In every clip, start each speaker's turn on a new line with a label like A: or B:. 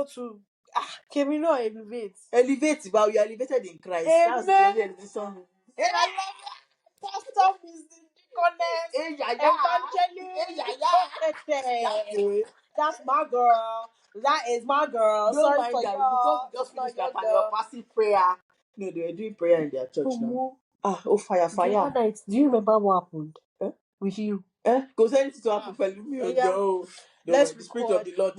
A: know to can we not elevate?
B: Elevate, but you are elevated in Christ.
A: Amen.
B: That's the only elevation.
A: Pastor, evangelist, that's my girl. That is my girl.
B: Don't
A: Sorry
B: mind
A: for
B: that
A: y'all.
B: because we just finished that and you're passing prayer. No, they were doing prayer in their church now. Fire.
A: The other night, do you remember what happened with you?
B: Because anything to happen for me. Let's the spirit of the Lord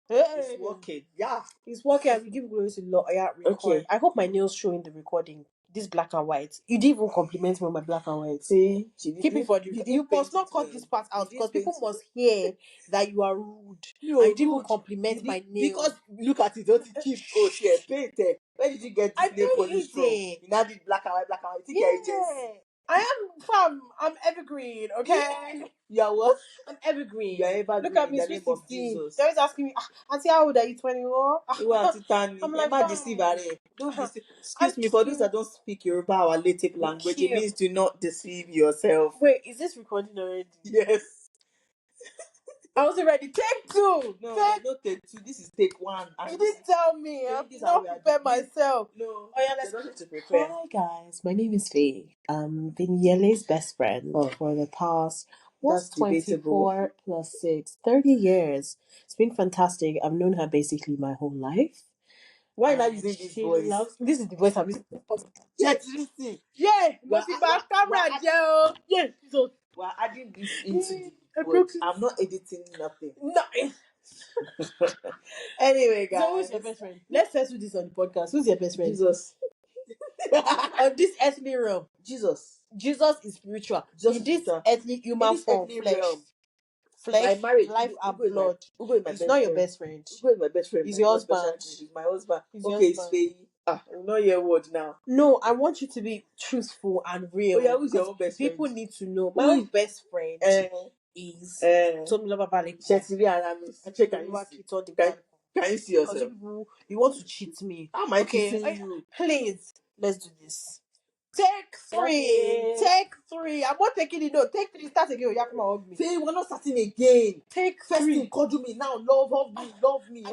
B: is working. Yeah.
A: It's working. I will give glory to the Lord. Record. Okay. I hope my nails show in the recording. This black and white. You didn't even compliment me on my black and white.
B: See,
A: keep it for the. You must not cut this part out because people must hear that you are rude. No, I didn't even compliment my nails.
B: Because look at it, don't you keep painted. Where did you get this nail polish from? You now did black and white.
A: I am fam. I'm evergreen. Okay.
B: You are what?
A: I'm evergreen.
B: You are evergreen.
A: Look at me, sweet 16. They're always asking me, Auntie, how old are you? 21?
B: I'm like, don't deceive. Excuse me, for those that don't speak Yoruba, our native language, it means do not deceive yourself.
A: Wait, is this recording already?
B: Yes.
A: I wasn't ready. Take 2.
B: No, no take 2. This is take 1.
A: You didn't tell me. I'm not prepared myself.
B: No.
A: Let's go to prepare. Hi guys, my name is Feyi. I'm Yele's best friend for the past 24 plus 6, 30 years. It's been fantastic. I've known her basically my whole life.
B: Why not using this voice?
A: This is the voice I'm using.
B: Yes, listen.
A: Yeah, but camera, Joe. Yeah, so
B: we're adding this into the voice. I'm not editing nothing.
A: Nothing.
B: Anyway, guys.
A: So who's your best friend? Let's settle this on the podcast. Who's your best friend?
B: Jesus.
A: On this earthly realm.
B: Jesus
A: is spiritual. In this earthly human form, flesh, life, and blood. He's not your best friend.
B: Who is my best friend?
A: He's your husband.
B: He's my husband. It's Feyi. I'm not your word now.
A: No, I want you to be truthful and real.
B: Oh yeah, who's your own best friend?
A: People need to know. My own best friend is Tomiloba Balek.
B: Can you see yourself?
A: You want to cheat me?
B: How am I cheating you?
A: Please, let's do this. Take 3. Take 3. I'm not taking it. No, take 3. Start again. You have to hug me.
B: Say we're not starting again.
A: Take
B: 3. First thing, call me now. Love me.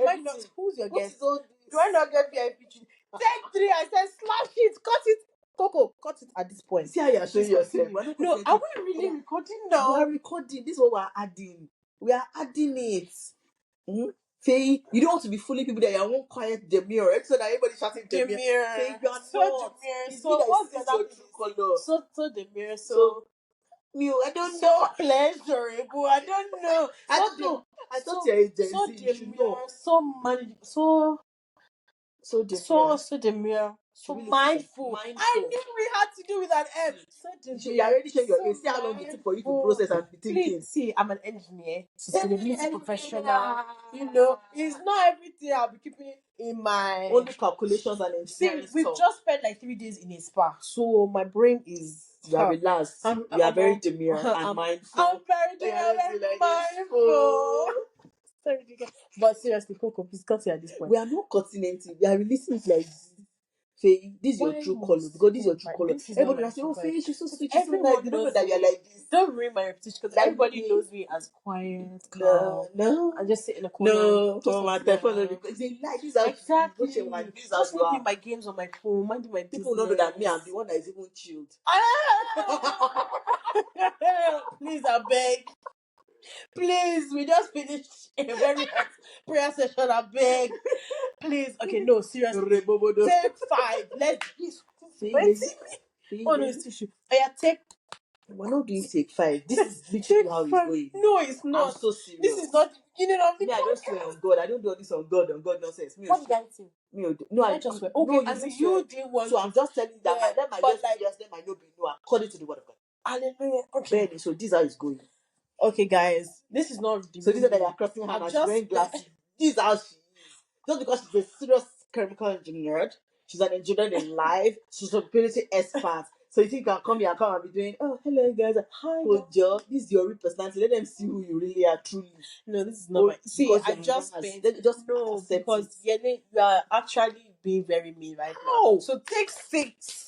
A: Who's your guest? Do I not get VIP? Take 3. I said slash it. Cut it. Coco, cut it at this point.
B: See how you're showing yourself.
A: No, are we really recording now?
B: We are recording. This is what we're adding. We are adding it. Feyi, you don't want to be fooling people that you're one quiet demure so that everybody's shouting demure. Feyi, you are so not.
A: Demure. So what's the other color? So demure. So
B: I don't know.
A: So pleasurable. I don't know.
B: I don't know. I thought you're a Gen Z.
A: So demure. So demure. So mindful. I knew we had to do with an M. So demure.
B: You already showed your face. See how long it took for you to process and be thinking.
A: Please, see, I'm an engineer, sustainability professional. You know, it's not everything I'll be keeping in my
B: only calculations and engineering.
A: See, we've just spent like 3 days in a spa, so my brain is.
B: You are relaxed. You are very demure and mindful.
A: I'm very demure and mindful. But seriously, Coco, please cut it at this point.
B: We are not cutting anything. We are releasing it like this. Feyi, this is your true color. Because this is your true color. Everybody will say, oh, Feyi, she's so sweet. She's so nice. They don't know that you're like this.
A: Don't ruin my reputation because everybody knows me as quiet, calm.
B: No.
A: I just sit in a corner.
B: No. My telephone. They like this.
A: Exactly. Just leave my games on my phone. Minding my business.
B: People know that me, I'm the one that is even chilled.
A: Please, I beg. Please, we just finished a very hot prayer session. I beg. Please, okay, no, seriously. Take 5. Let's oh no, it's tissue. Take.
B: We're not doing take 5. This is literally how it's going.
A: No, it's not.
B: I'm so serious.
A: This is not. You know what
B: I don't swear on God. I don't do all this on God nonsense.
A: What did I say?
B: No, I
A: just swear. Okay,
B: no,
A: you didn't want.
B: So I'm just telling you that let my yes, let my no be no, according to the word of God.
A: Hallelujah. Okay.
B: So this is how it's going.
A: Okay, guys, this is not.
B: So this is that you're crossing her and she's wearing glasses. This is how she is. Just because she's a serious chemical engineer, she's an engineer in life, sustainability expert. So you think you can come here and be doing, oh, hello guys, hi, good job. This is your real personality. Let them see who you really are truly. No, this is not my. See, I just no, because you are actually being very mean right now. So take 6.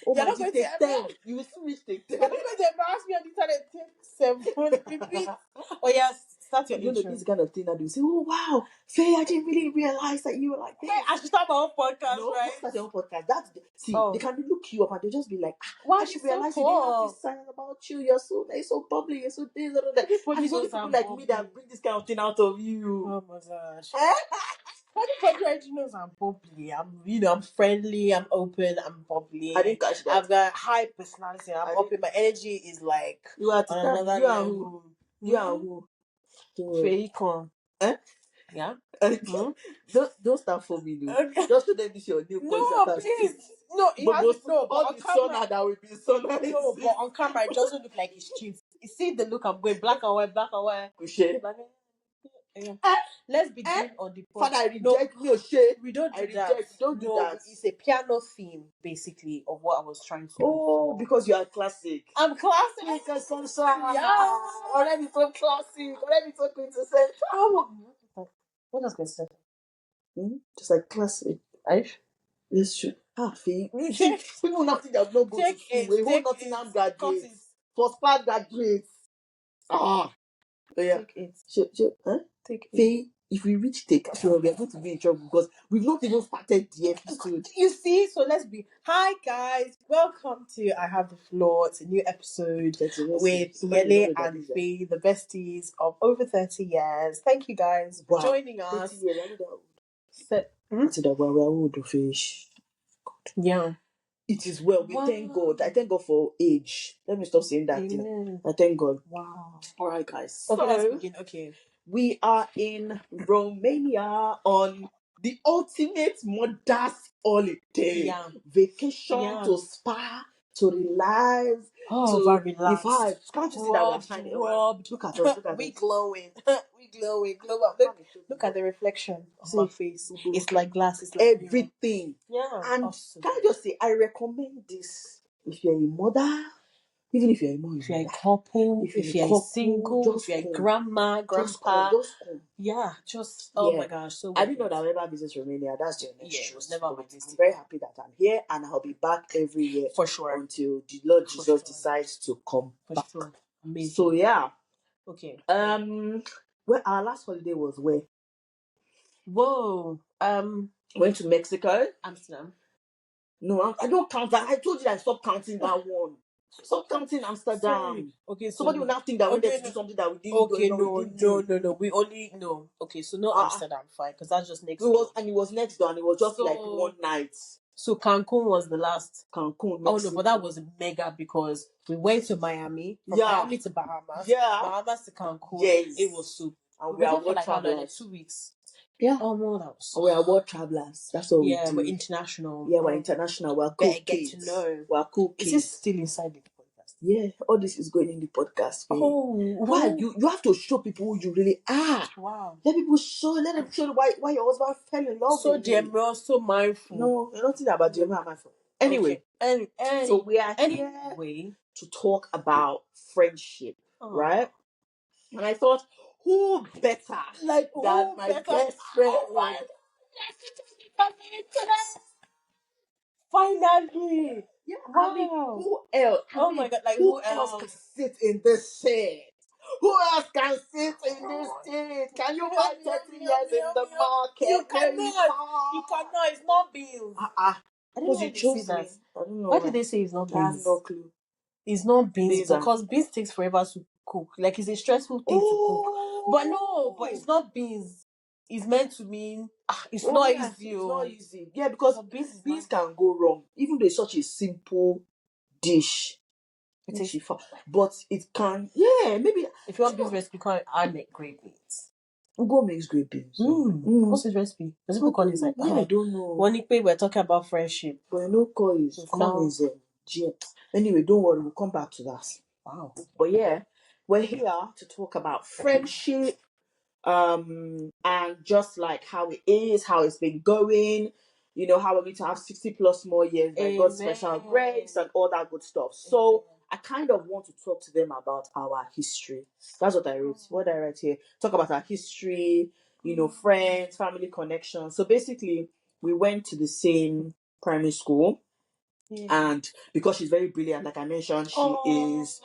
B: Oh, you're not going to take 10. You will still reach take 10.
A: You're not going to embarrass me on the internet. Take 7. Repeat. Oh yes, start That's your intro.
B: This kind of thing that you say, oh wow, Faye, I didn't really realize that you were like this.
A: Hey, I should start my own podcast,
B: no,
A: right?
B: Start your own podcast. That's they can look you up and they'll just be like,
A: wow,
B: I should realize you didn't have this sign about you. You're so nice, so bubbly, you're so this, and that. And it's only people like me that bring this kind of thing out of you.
A: Oh my gosh. Everybody already knows I'm bubbly. I'm friendly. I'm open. I'm bubbly.
B: I didn't catch that.
A: I've got high personality. I'm open. My energy is like
B: you are
A: on another level.
B: You are who?
A: Feyi con. Yeah.
B: Don't start for me, though. Okay. Just show them this your new voice.
A: No, please. No, it has no. But on camera,
B: that will be so nice.
A: No, but on camera, it doesn't look like it's cheap. You see the look I'm going black and white, black and white. Let's begin on the point.
B: Father, I reject me, Oshe.
A: We don't do that.
B: Don't do that.
A: It's a piano theme, basically, of what I was trying to do.
B: Oh, because you are classic.
A: I'm classic.
B: Yeah. Already so classic. Already so quintessential.
A: What does this say?
B: Just like classic. This should. Faye. People nothing that don't go to school. We whole Nottingham graduates. First class graduates. Yeah.
A: Take it.
B: Take it. Faye, if we reach take 12, we are going to be in trouble because we've not even started the episode.
A: You see, so let's be. Hi guys, welcome to I Have the Floor. It's a new episode with Yele and Faye, the besties of over 30 years. Thank you guys for joining us.
B: 30 years. We're old fish.
A: Yeah.
B: It is well. We thank God. I thank God for age. Let me stop saying that. I thank God.
A: Wow.
B: All right, guys.
A: Okay, let's begin. Okay.
B: We are in Romania on the ultimate mother's holiday. Yeah. Vacation to spa, to relax.
A: To relax.
B: Can't you see that we're shining? Look at us.
A: We glowing. We glowing. Look at the reflection of my face. It's like glass. It's like
B: everything.
A: Mirror. Yeah.
B: And awesome. Can I just say, I recommend this if you're a mother. Even if you're a mom,
A: if you're a couple, if you're single, if you're a grandma, grandpa, just come. Yeah, oh my gosh, so
B: I didn't know that I ever visit Romania. That's the next truth. Never mind. I'm very happy that I'm here and I'll be back every year
A: for sure
B: until the Lord Jesus decides to come back. Sure. Amazing. So yeah,
A: okay.
B: Well, our last holiday was where?
A: Whoa.
B: Went to Mexico,
A: Amsterdam.
B: No, I don't count that. I told you I stopped counting that one. Stop counting Amsterdam. Sorry. Okay, so somebody will now think that we need to do something that we didn't do.
A: No. We only no. Okay, so no Amsterdam, fine, because that's just next.
B: It was next door, and it was just like one night.
A: So Cancun was the last.
B: Cancun.
A: Mexico. Oh no, but that was mega because we went to Miami. From Miami to Bahamas. Yeah. Bahamas to Cancun. Yes. It was super.
B: And we are world travelers.
A: 2 weeks.
B: Yeah.
A: Oh no, that was.
B: We are world travelers. That's all we do.
A: Yeah, we're international.
B: Yeah, we're international. We're cool kids.
A: Get to know.
B: We're cool kids.
A: Is this still inside the podcast?
B: Yeah, all this is going in the podcast.
A: Oh,
B: why? You have to show people who you really are.
A: Wow.
B: Let them show why your husband fell in love with you.
A: So we're so mindful.
B: No, you're not thinking about them. I'm mindful. Anyway, so we are here to talk about friendship, right? And I thought, who better than my best friend?
A: Finally!
B: Yeah, wow. I mean, who else?
A: My God!
B: Who else can sit in this seat? Who else can sit in this seat? Can you find 30 years in the market?
A: You cannot. It's not Bills.
B: Because you chose that. I don't know.
A: Why did they say it's not Beans?
B: I have no clue.
A: It's not Beans because Beans takes forever to cook. Like, it's a stressful thing to cook. But it's not Beans. It's meant to mean it's not easy.
B: It's not easy. Yeah, because beans can go wrong. Even though it's such a simple dish. But it can. Yeah, maybe.
A: If you want beans recipe, I make great beans.
B: Ugo makes great beans.
A: What's his recipe? Does it put inside?
B: I don't know.
A: We're talking about friendship.
B: But no corn is GM. Anyway, don't worry, we'll come back to that.
A: Wow.
B: But yeah, we're here to talk about friendship, and just like how it is, how it's been going, how we're going to have 60 plus more years by God's special grace and all that good stuff. So I kind of want to talk to them about our history. That's what I wrote. What I write here, talk about our history, friends, family connections. So basically, we went to the same primary school. Yeah. And because she's very brilliant, like I mentioned, she is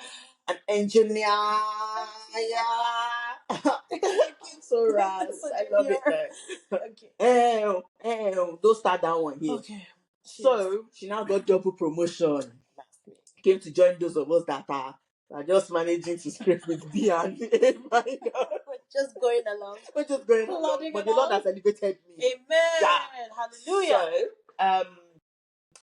B: an engineer. Yeah. So ras. I love it there. Okay. Don't start that one here.
A: Okay.
B: So she now got double promotion. Came to join those of us that are just managing to scrape with B and A minor.
A: We're just going along.
B: We're just going along. But the Lord has elevated me.
A: Amen.
B: Yeah.
A: Hallelujah.
B: So,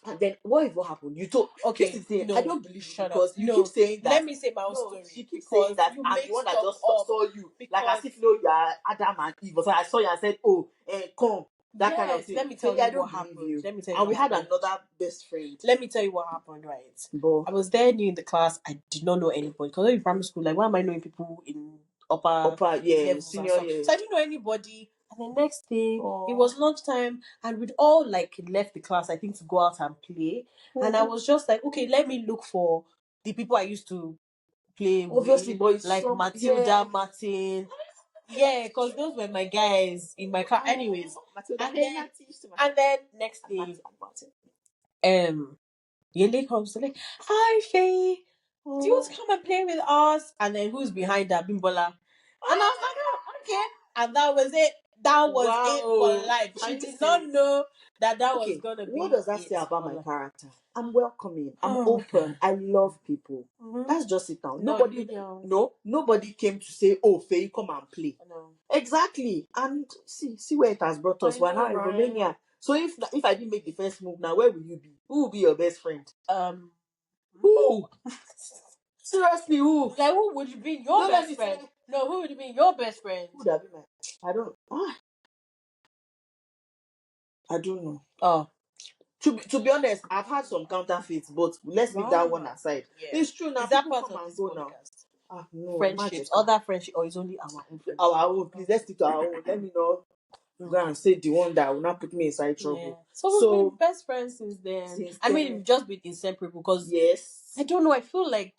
B: and then what happened? You told
A: okay.
B: This is the thing.
A: No,
B: I don't believe you
A: shut
B: because
A: up.
B: you
A: No,
B: keep saying that.
A: let me say my own
B: No,
A: story.
B: she keeps
A: because
B: saying that
A: you
B: I'm
A: make
B: the one that
A: stuff
B: just
A: up
B: saw you. Like
A: because
B: as if you are Adam and Eve. So I saw you and said, oh, come. That kind of
A: yes,
B: thing.
A: let me tell
B: Say,
A: you
B: I don't
A: what
B: believe
A: happened.
B: you.
A: Let me tell you
B: And
A: what
B: we had
A: happened.
B: another best friend.
A: Let me tell you what happened, right?
B: But
A: I was there new in the class. I did not know anybody because in primary school, like, why am I knowing people in upper
B: yeah,
A: levels and
B: senior
A: stuff?
B: year.
A: So I didn't know anybody. And the next thing, it was lunchtime, and we'd all like left the class, I think, to go out and play. And I was just like, okay, let me look for the people I used to play
B: Obviously,
A: with,
B: but
A: like Matilda, Martin. Yeah, because those were my guys in my class. Anyways, and then next thing, Yele comes to like, hi Faye, do you want to come and play with us? And then who's behind that, Bimbola? And I was like, oh, okay. And that was it. That was it for life. She did not know that was gonna be.
B: What does that say about my character? I'm welcoming. I'm open. I love people. That's just it now. Nobody came to say, "Oh, Faye, come and play." No. Exactly. And see where it has brought us. We're now in Romania. So if I didn't make the first move now, where will you be? Who will be your best friend? Who? Seriously, who?
A: Like, who would be your best friend? No, who would be your best friend?
B: Who would that be my? I don't know.
A: Oh.
B: To be honest, I've had some counterfeits, but let's leave that one aside. Yeah. It's true now. Is that part of this podcast? No,
A: friendships, other friendship, or is only our own friendship?
B: Our own. Please, let's stick to our own. Let me know. Go and say the one that will not put me inside trouble. Yeah.
A: So we've been best friends since then. I mean, we've just been inseparable because I don't know. I feel like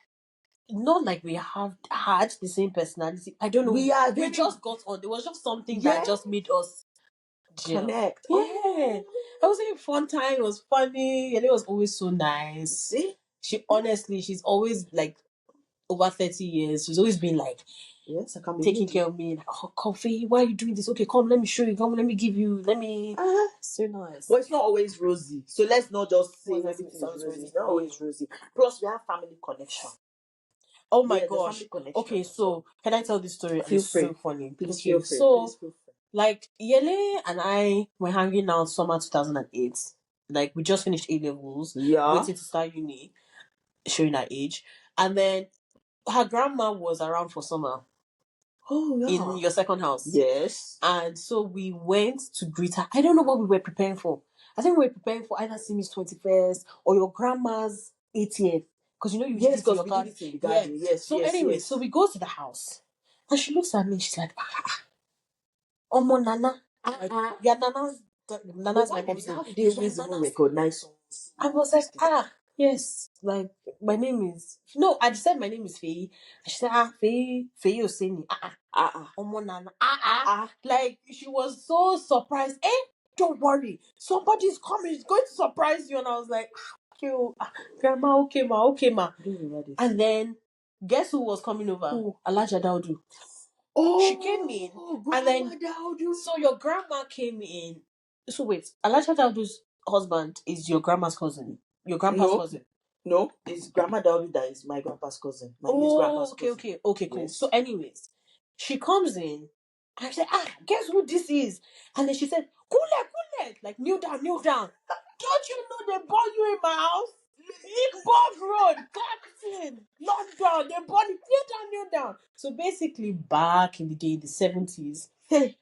A: not like we have had the same personality. I don't know. We just got on. There was just something that just made us
B: connect.
A: Yeah. I was having a fun time. It was funny, and it was always so nice.
B: See?
A: She's always like over 30 years. She's always been like,
B: yes, I can be
A: taking care of me. Like, oh, coffee, why are you doing this? Okay, come, let me show you. Come, let me give you. So nice.
B: Well, it's not always rosy. So let's not just say everything is rosy. It's not always rosy. Plus, we have family connection.
A: Oh my gosh. Okay, so can I tell this story?
B: Feel free.
A: So funny.
B: Please feel free.
A: So, like, Yele and I were hanging out summer 2008. Like, we just finished A-levels.
B: Yeah.
A: Waiting to start uni. Showing our age. And then her grandma was around for summer.
B: Oh, yeah.
A: In your second house.
B: Yes.
A: And so we went to greet her. I don't know what we were preparing for. I think we were preparing for either Simi's 21st or your grandma's 80th. Because you know you did it in your garden.
B: Did it in the garden. Yeah. Yes.
A: So anyway, so we go to the house. And she looks at me, she's like, Omo Nana. Yeah, Nana's my mom's name.
B: How did they even recognize?
A: I was like, yes, like my name is I just said my name is Feyi. She said, Feyi Oseni. Omo Nana. Like she was so surprised. Don't worry, somebody's coming. It's going to surprise you. And I was like, okay, grandma, okay ma. And then guess who was coming over? Who? Alaja Daudu. Oh, she came in, and then so your grandma came in. So wait, Alaja Daudu's husband is your grandma's cousin, your grandpa's cousin.
B: No, it's Grandma Daudu that is my grandpa's cousin. My grandpa's
A: cousin. Okay, cool. Yes. So, anyways, she comes in. And I said, guess who this is? And then she said, Kule, like kneel down. Don't you know they born you in my house? Igbo Road, Clacton, London, they born you. Kneel down. So basically, back in the day, in the 70s,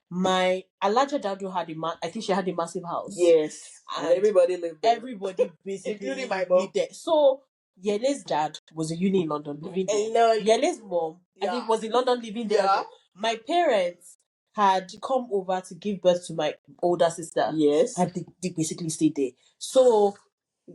A: my Alaja Dadu had I think she had a massive house.
B: Yes. And everybody lived there.
A: Everybody basically including my mom. There. So Yele's dad was a uni in London living there. Yele's mom, I think, was in London living there. Yeah. My parents had come over to give birth to my older sister.
B: Yes.
A: And they basically stayed there. So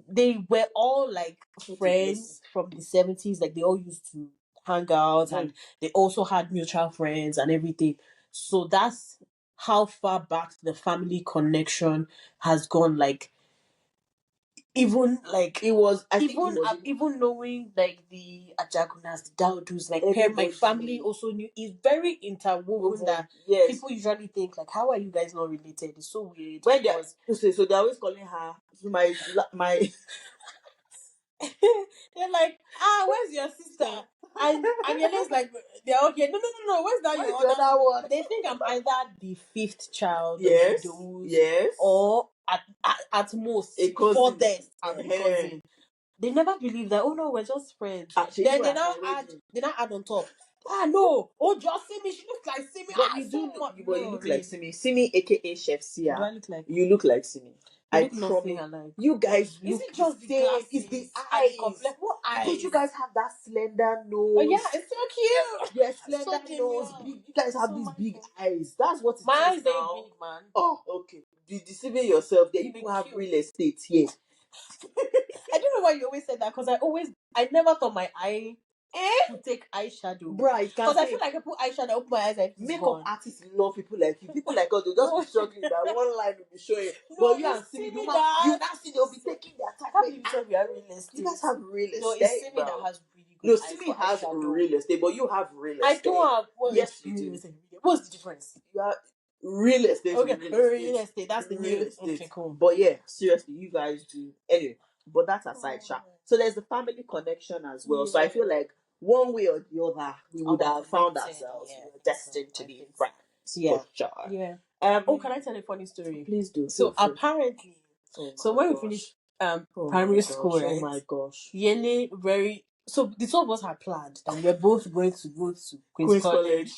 A: they were all like friends from the 70s. Like they all used to hang out and they also had mutual friends and everything. So that's how far back the family connection has gone. Like even like
B: it was. I think
A: even
B: it was
A: even knowing like the Ajagunas, the Daudus, like my
B: everybody.
A: family also knew. It's very interwoven that
B: Yes.
A: people usually think like, how are you guys not related? It's so weird.
B: When so they're always calling her my
A: they're like, where's your sister? And Yele's like, they're okay. No. Where's that
B: Where's
A: your
B: the
A: other
B: other one?
A: They think I'm either the fifth child
B: Yes,
A: of those,
B: yes.
A: or at most
B: A cousin.
A: fourth and a cousin. They never believe that. Oh no, we're just friends. Then they now add on top. No. Oh, just see me. She looks like Simi.
B: But you do
A: so
B: but you look like Simi. Simi, aka Chef Sia.
A: Do I look like?
B: You look like Simi.
A: We
B: I
A: look nothing
B: promise.
A: alike.
B: You guys
A: Is
B: look
A: it just
B: the
A: the
B: same.
A: glasses?
B: It's the
A: And
B: eyes.
A: the complex? What eyes?
B: Because you guys have that slender nose.
A: Oh yeah, it's so cute.
B: Yes, slender
A: So
B: nose.
A: demure.
B: Big, you guys have
A: So
B: these big
A: mindful.
B: eyes. That's what it
A: My
B: is
A: eyes ain't
B: now.
A: big, man.
B: Oh, okay. You're deceiving yourself. There, you
A: They
B: people have
A: cute.
B: real estate here.
A: I don't know why you always said that because I never thought my eye would take eyeshadow.
B: Right,
A: because I feel like I put eyeshadow, I open my eyes, like
B: makeup artists love people like you. People like us, they'll just be struggling that one line will be showing.
A: No,
B: But you and
A: it's
B: Simi,
A: Simi
B: you
A: that-
B: now see they'll be taking their time.
A: I can't believe we have real estate.
B: You guys have real estate.
A: No, it's Simi
B: bro.
A: that has really good
B: No,
A: eyes
B: Simi
A: for
B: has
A: eyeshadow.
B: real estate, but you have real estate.
A: I don't have.
B: Yes, you do.
A: What's the difference?
B: You have real estate.
A: Okay,
B: with real estate.
A: real estate. That's the
B: real
A: new.
B: estate.
A: Okay, cool.
B: But yeah, seriously, you guys do. Anyway, but that's aside, Sha. So there's the family connection as well. So I feel like one way or the other, we would have found ourselves.
A: Yeah,
B: we were destined to be friends.
A: Yeah.
B: For sure.
A: Yeah.
B: Oh,
A: Can I tell a funny story?
B: please do.
A: So apparently, when we finished primary school, right?
B: Oh my gosh.
A: Yele so the two of us had planned that we were both going to go to Queen's College.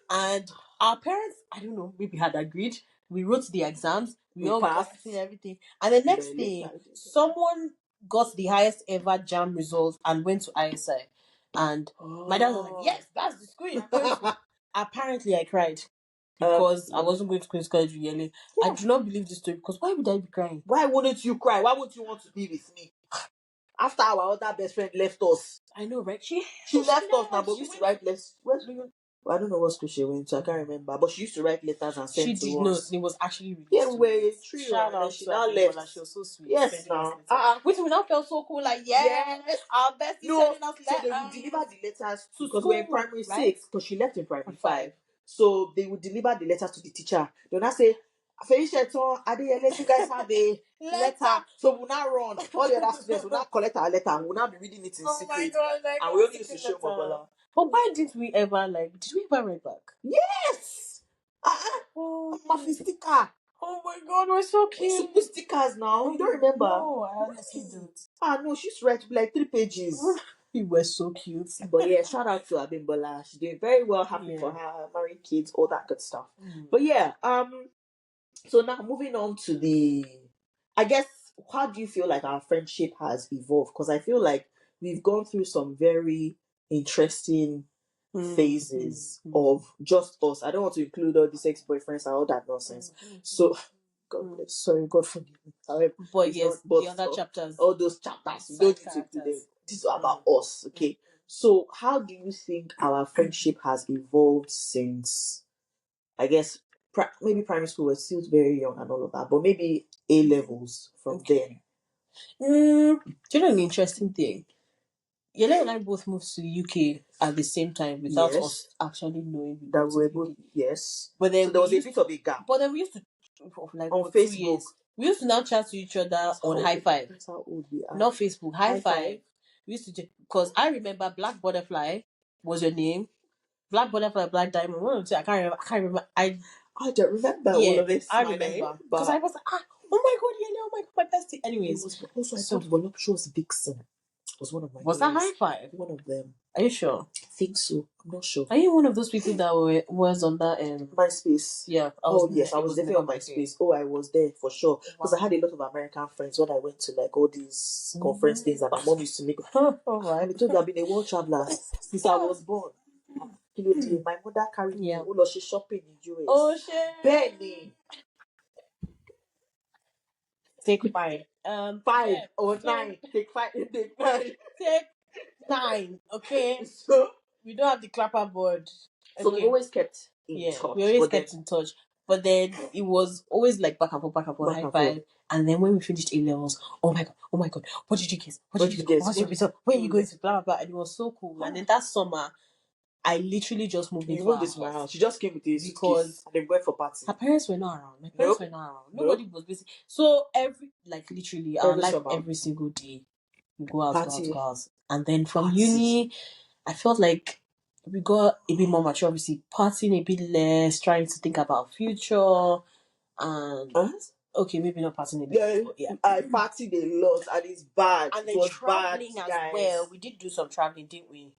A: And our parents, I don't know, maybe had agreed. We wrote the exams, we all
B: passed.
A: got everything. And the next day, someone got the highest ever JAM result and went to ISI. And my dad was like, yes, that's the school you're going to. Apparently, I cried because I wasn't going to Queen's College with Yele. I do not believe this story because why would I be crying?
B: Why wouldn't you cry? Why wouldn't you want to be with me? After our other best friend left us.
A: I know, right? She
B: left us now, but we used to write letters. I don't know what school she went to. I can't remember. But she used to write letters and send to us.
A: It was actually really
B: yeah, we were a trio.
A: Shout
B: and
A: out
B: she
A: to
B: now
A: Abibola.
B: left.
A: She was so sweet.
B: Yes, now.
A: Which we now felt so cool. Like, yes. Our bestie sending us letters.
B: So they would deliver the letters
A: to
B: because
A: school,
B: we're in primary
A: right?
B: 6 because she left in primary 5. So they would deliver the letters to the teacher. They'll not say, Feyi Adeyele, you guys have a letter. So we'll now run. All the other students will now collect our letter and we'll now be reading it in secret.
A: My God,
B: and we only used to show Mobola.
A: But why didn't we ever did we ever write back?
B: Yes! My sticker.
A: Oh my God, we're so cute.
B: We put stickers now. You don't remember?
A: No, I honestly don't.
B: No, she's read like 3 pages.
A: You were so cute.
B: But yeah, shout out to Abimbola. She's doing very well, happy for her, married kids, all that good stuff. But yeah, so now moving on to I guess, how do you feel like our friendship has evolved? Because I feel like we've gone through some very interesting phases of just us. I don't want to include all these ex-boyfriends and all that nonsense. So, God bless. Sorry, God forgive me.
A: But yes, the other chapters.
B: All those chapters. We don't need to do them. This is about us, okay? So, how do you think our friendship has evolved since, I guess, maybe primary school was still very young and all of that, but maybe A levels from then?
A: Do you know an interesting thing? Yele and I both moved to the UK at the same time without us actually knowing
B: that we were both. Yes,
A: but then
B: so there was a bit of a gap.
A: But then we used to
B: on Facebook.
A: 2 years. We used to now chat to each other on High Five.
B: That's how old we are.
A: Not Facebook, High Five. We used to because I remember Black Butterfly was your name. Black Butterfly, Black Diamond. One or two, I can't remember. I don't remember all of this. I remember because I was like, oh my God, Yele, oh my God, my bestie. Anyways,
B: also I thought Voluptuous Vixen was one of my.
A: Was that High Five?
B: One of them.
A: Are you sure?
B: I think so. I'm not sure.
A: Are you one of those people that was on that
B: MySpace?
A: Yeah.
B: I was definitely on MySpace. Oh, I was there for sure because I had a lot of American friends when I went to all these conference things, and my mom used to make. Oh my! I told you I've been a world traveler since I was born. My mother carried me. Oh, she shopping in US.
A: Oh shit!
B: Benny.
A: Take 5.
B: 5 or 9. Take 5. Take 9.
A: Take 9. Okay. So we don't have the clapper board.
B: So we always kept in touch.
A: We always kept in touch. But then it was always back and forth, High Five. And then when we finished A levels, oh my god, what did you guess? What did you guess? What's your result? Where are you going to? Blah blah blah. And it was so cool. And then that summer, I literally just moved into
B: my house. She just came with a suitcase and they went for party.
A: Her parents were not around. My parents were not around. Nobody was busy. So literally, our life every single day, we go out, go out. And then from uni, I felt like we got a bit more mature, obviously, partying a bit less, trying to think about future, and okay, maybe not partying a bit. Yeah,
B: I partied a lot, and it's bad.
A: And then traveling as well. We did do some traveling, didn't we?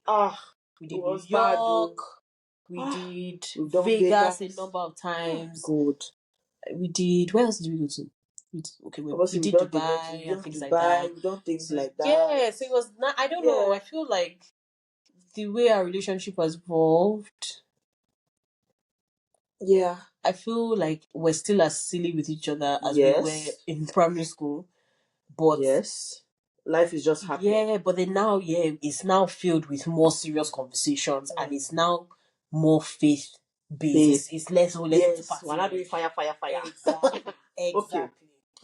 A: We did New York. We did Vegas a number of times.
B: Good.
A: We did. Where else did we go to? We did Dubai and things like that.
B: We don't things like that.
A: Yeah, so it was not. I don't know. I feel like the way our relationship has evolved.
B: Yeah,
A: I feel like we're still as silly with each other as we were in primary school. But
B: life is just happening.
A: Yeah, but then now, it's now filled with more serious conversations, and it's now more faith based. It's less to party.
B: We're not doing fire.
A: Exactly.
B: Okay.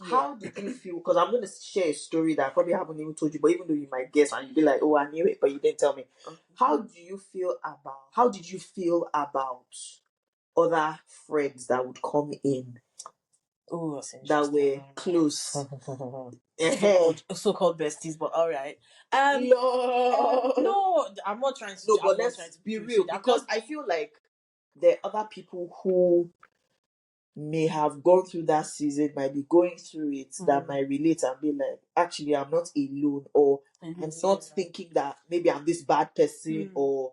B: How did you feel? Because I'm going to share a story that I probably haven't even told you, but even though you might guess and you'd be like, oh, I knew it, but you didn't tell me. How did you feel about other friends that would come in that were close?
A: So-called besties, but all right. No, I'm not trying to.
B: No, but let's be real, because I feel like there are other people who may have gone through that season, might be going through it, that might relate and be like, actually, I'm not alone, or I'm not thinking that maybe I'm this bad person or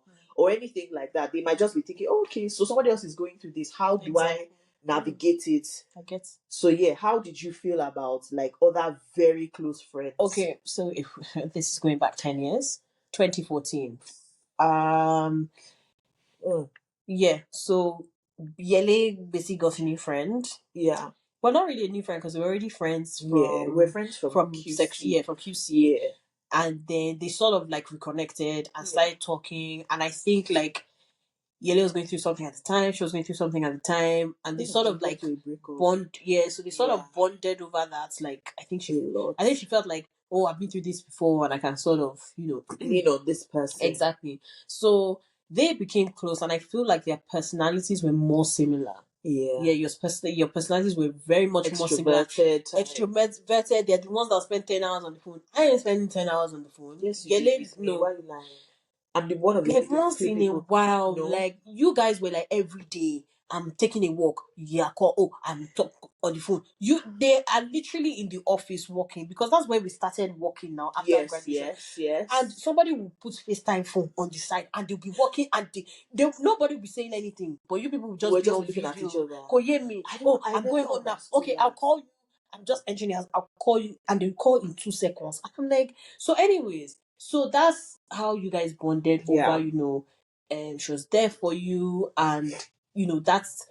B: anything like that. They might just be thinking, oh, okay, so somebody else is going through this. How do I navigate it?
A: I get.
B: So how did you feel about like other very close friends?
A: Okay, so if this is going back 10 years, 2014. Yeah, so Yele basically got a new friend.
B: Yeah.
A: Well, not really a new friend, because we were already friends
B: we're friends from QC.
A: From QC. Yeah. And then they sort of like reconnected and started talking. And I think like Yele was going through something at the time, she was going through something at the time, and they sort of like bond. Yeah, so they sort of bonded over that. Like I think she felt like, oh, I've been through this before, and I can sort of
B: lean on this person.
A: Exactly. So they became close, and I feel like their personalities were more similar. Yeah, your personalities were very much more similar. Extroverted. They're the ones that spend 10 hours on the phone. I ain't spending 10 hours on the phone.
B: Yes, you did. No. Why are you lying? I'm the one of the
A: like once in a while. No. Like you guys were like every day. I'm taking a walk. Yeah, I'm talking on the phone. They are literally in the office working, because that's when we started working now after graduation.
B: Yes.
A: And somebody will put FaceTime phone on the side, and they'll be working, and nobody will be saying anything, but you people will just be on
B: looking at each other.
A: I'm going on now. Okay, I'll call you. I'm just engineers. I'll call you, and they'll call in 2 seconds. I'm like, so anyways, so that's how you guys bonded over, she was there for you, and that's,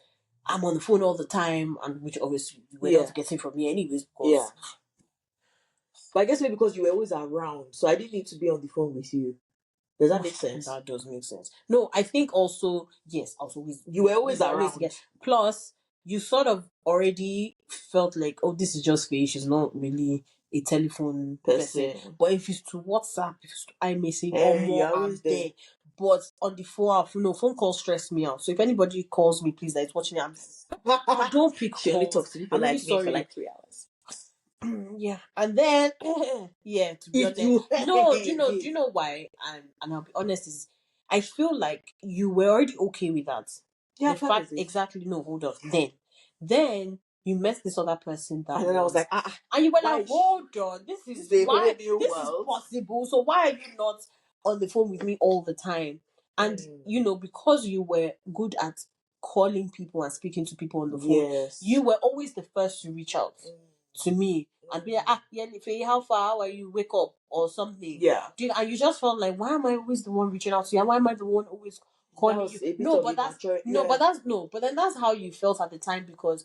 A: I'm on the phone all the time, and which obviously you were not getting from me anyways, because
B: but I guess maybe because you were always around, so I didn't need to be on the phone with you. Does that make sense?
A: That does make sense. No, I think also, yes, also
B: you were always around.
A: Plus, you sort of already felt like, oh, this is just Faye. She's not really a telephone person. But if it's to WhatsApp, if it's to iMessage, or more, I'm there. But on the phone, phone calls stress me out. So if anybody calls me, please, that is watching it, I don't pick calls.
B: She only talks to people like me for like 3 hours.
A: Yeah, and then to be honest, do you know why? And I'll be honest, is I feel like you were already okay with that.
B: Yeah,
A: the fact exactly. No, hold on. Then you met this other person that,
B: and then I was like,
A: and you were like, hold on, this is why this is possible. So why are you not on the phone with me all the time? And because you were good at calling people and speaking to people on the phone, you were always the first to reach out to me and be like, Faye, how far? How are you? Wake up or something. Yeah. And you just felt like, why am I always the one reaching out to you? Why am I the one always calling you? But then that's how you felt at the time, because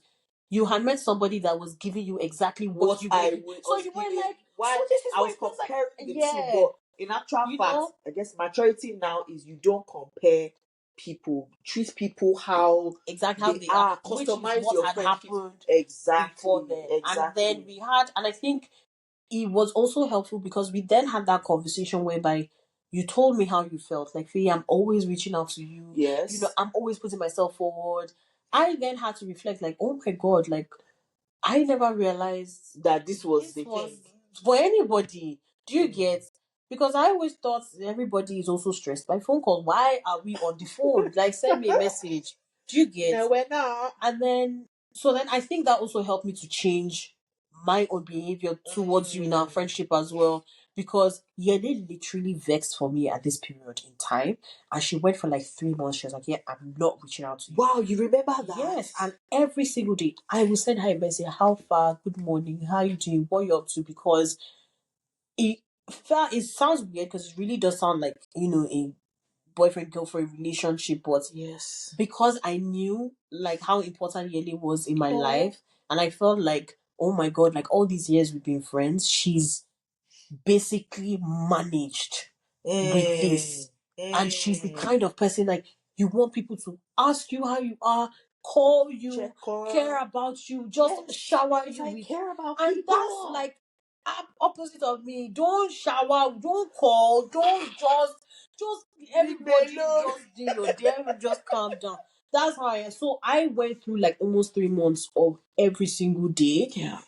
A: you had met somebody that was giving you exactly what you wanted. So you were like,
B: why? So this is I was comparing the two, but in actual fact, I guess maturity now is you don't compare people, treat people how
A: exactly how
B: they
A: they
B: are,
A: which is
B: customize
A: what
B: your
A: had
B: friendship.
A: happened before
B: Exactly,
A: then. And
B: exactly.
A: then we had, and I think it was also helpful because we then had that conversation whereby you told me how you felt. Like, Faye, I'm always reaching out to you.
B: Yes.
A: You know, I'm always putting myself forward. I then had to reflect, like, oh my God, like, I never realized
B: that this was the
A: was
B: thing
A: for anybody. Do you get? Because I always thought everybody is also stressed by phone calls. Why are we on the phone? Like, send me a message. Do you get?
B: No, we're not.
A: And then, so then I think that also helped me to change my own behavior towards you in our friendship as well. Because Yele literally vexed for me at this period in time. And she went for like 3 months. She was like, yeah, I'm not reaching out to you.
B: Wow, you remember that?
A: Yes. And every single day, I will send her a message. How far? Good morning. How you doing? What you up to? Because it sounds weird because it really does sound like, a boyfriend girlfriend relationship, but
B: yes,
A: because I knew like how important Yele was in my life, and I felt like, oh my God, like all these years we've been friends, she's basically managed with this. And she's the kind of person like you want people to ask you how you are, call you, care about you, just shower you with.
B: Care about
A: and
B: people.
A: That's like opposite of me. Don't shower, don't call, don't just everybody just do your day, just calm down. That's how I am. So I went through like almost 3 months of every single day.
B: Yeah.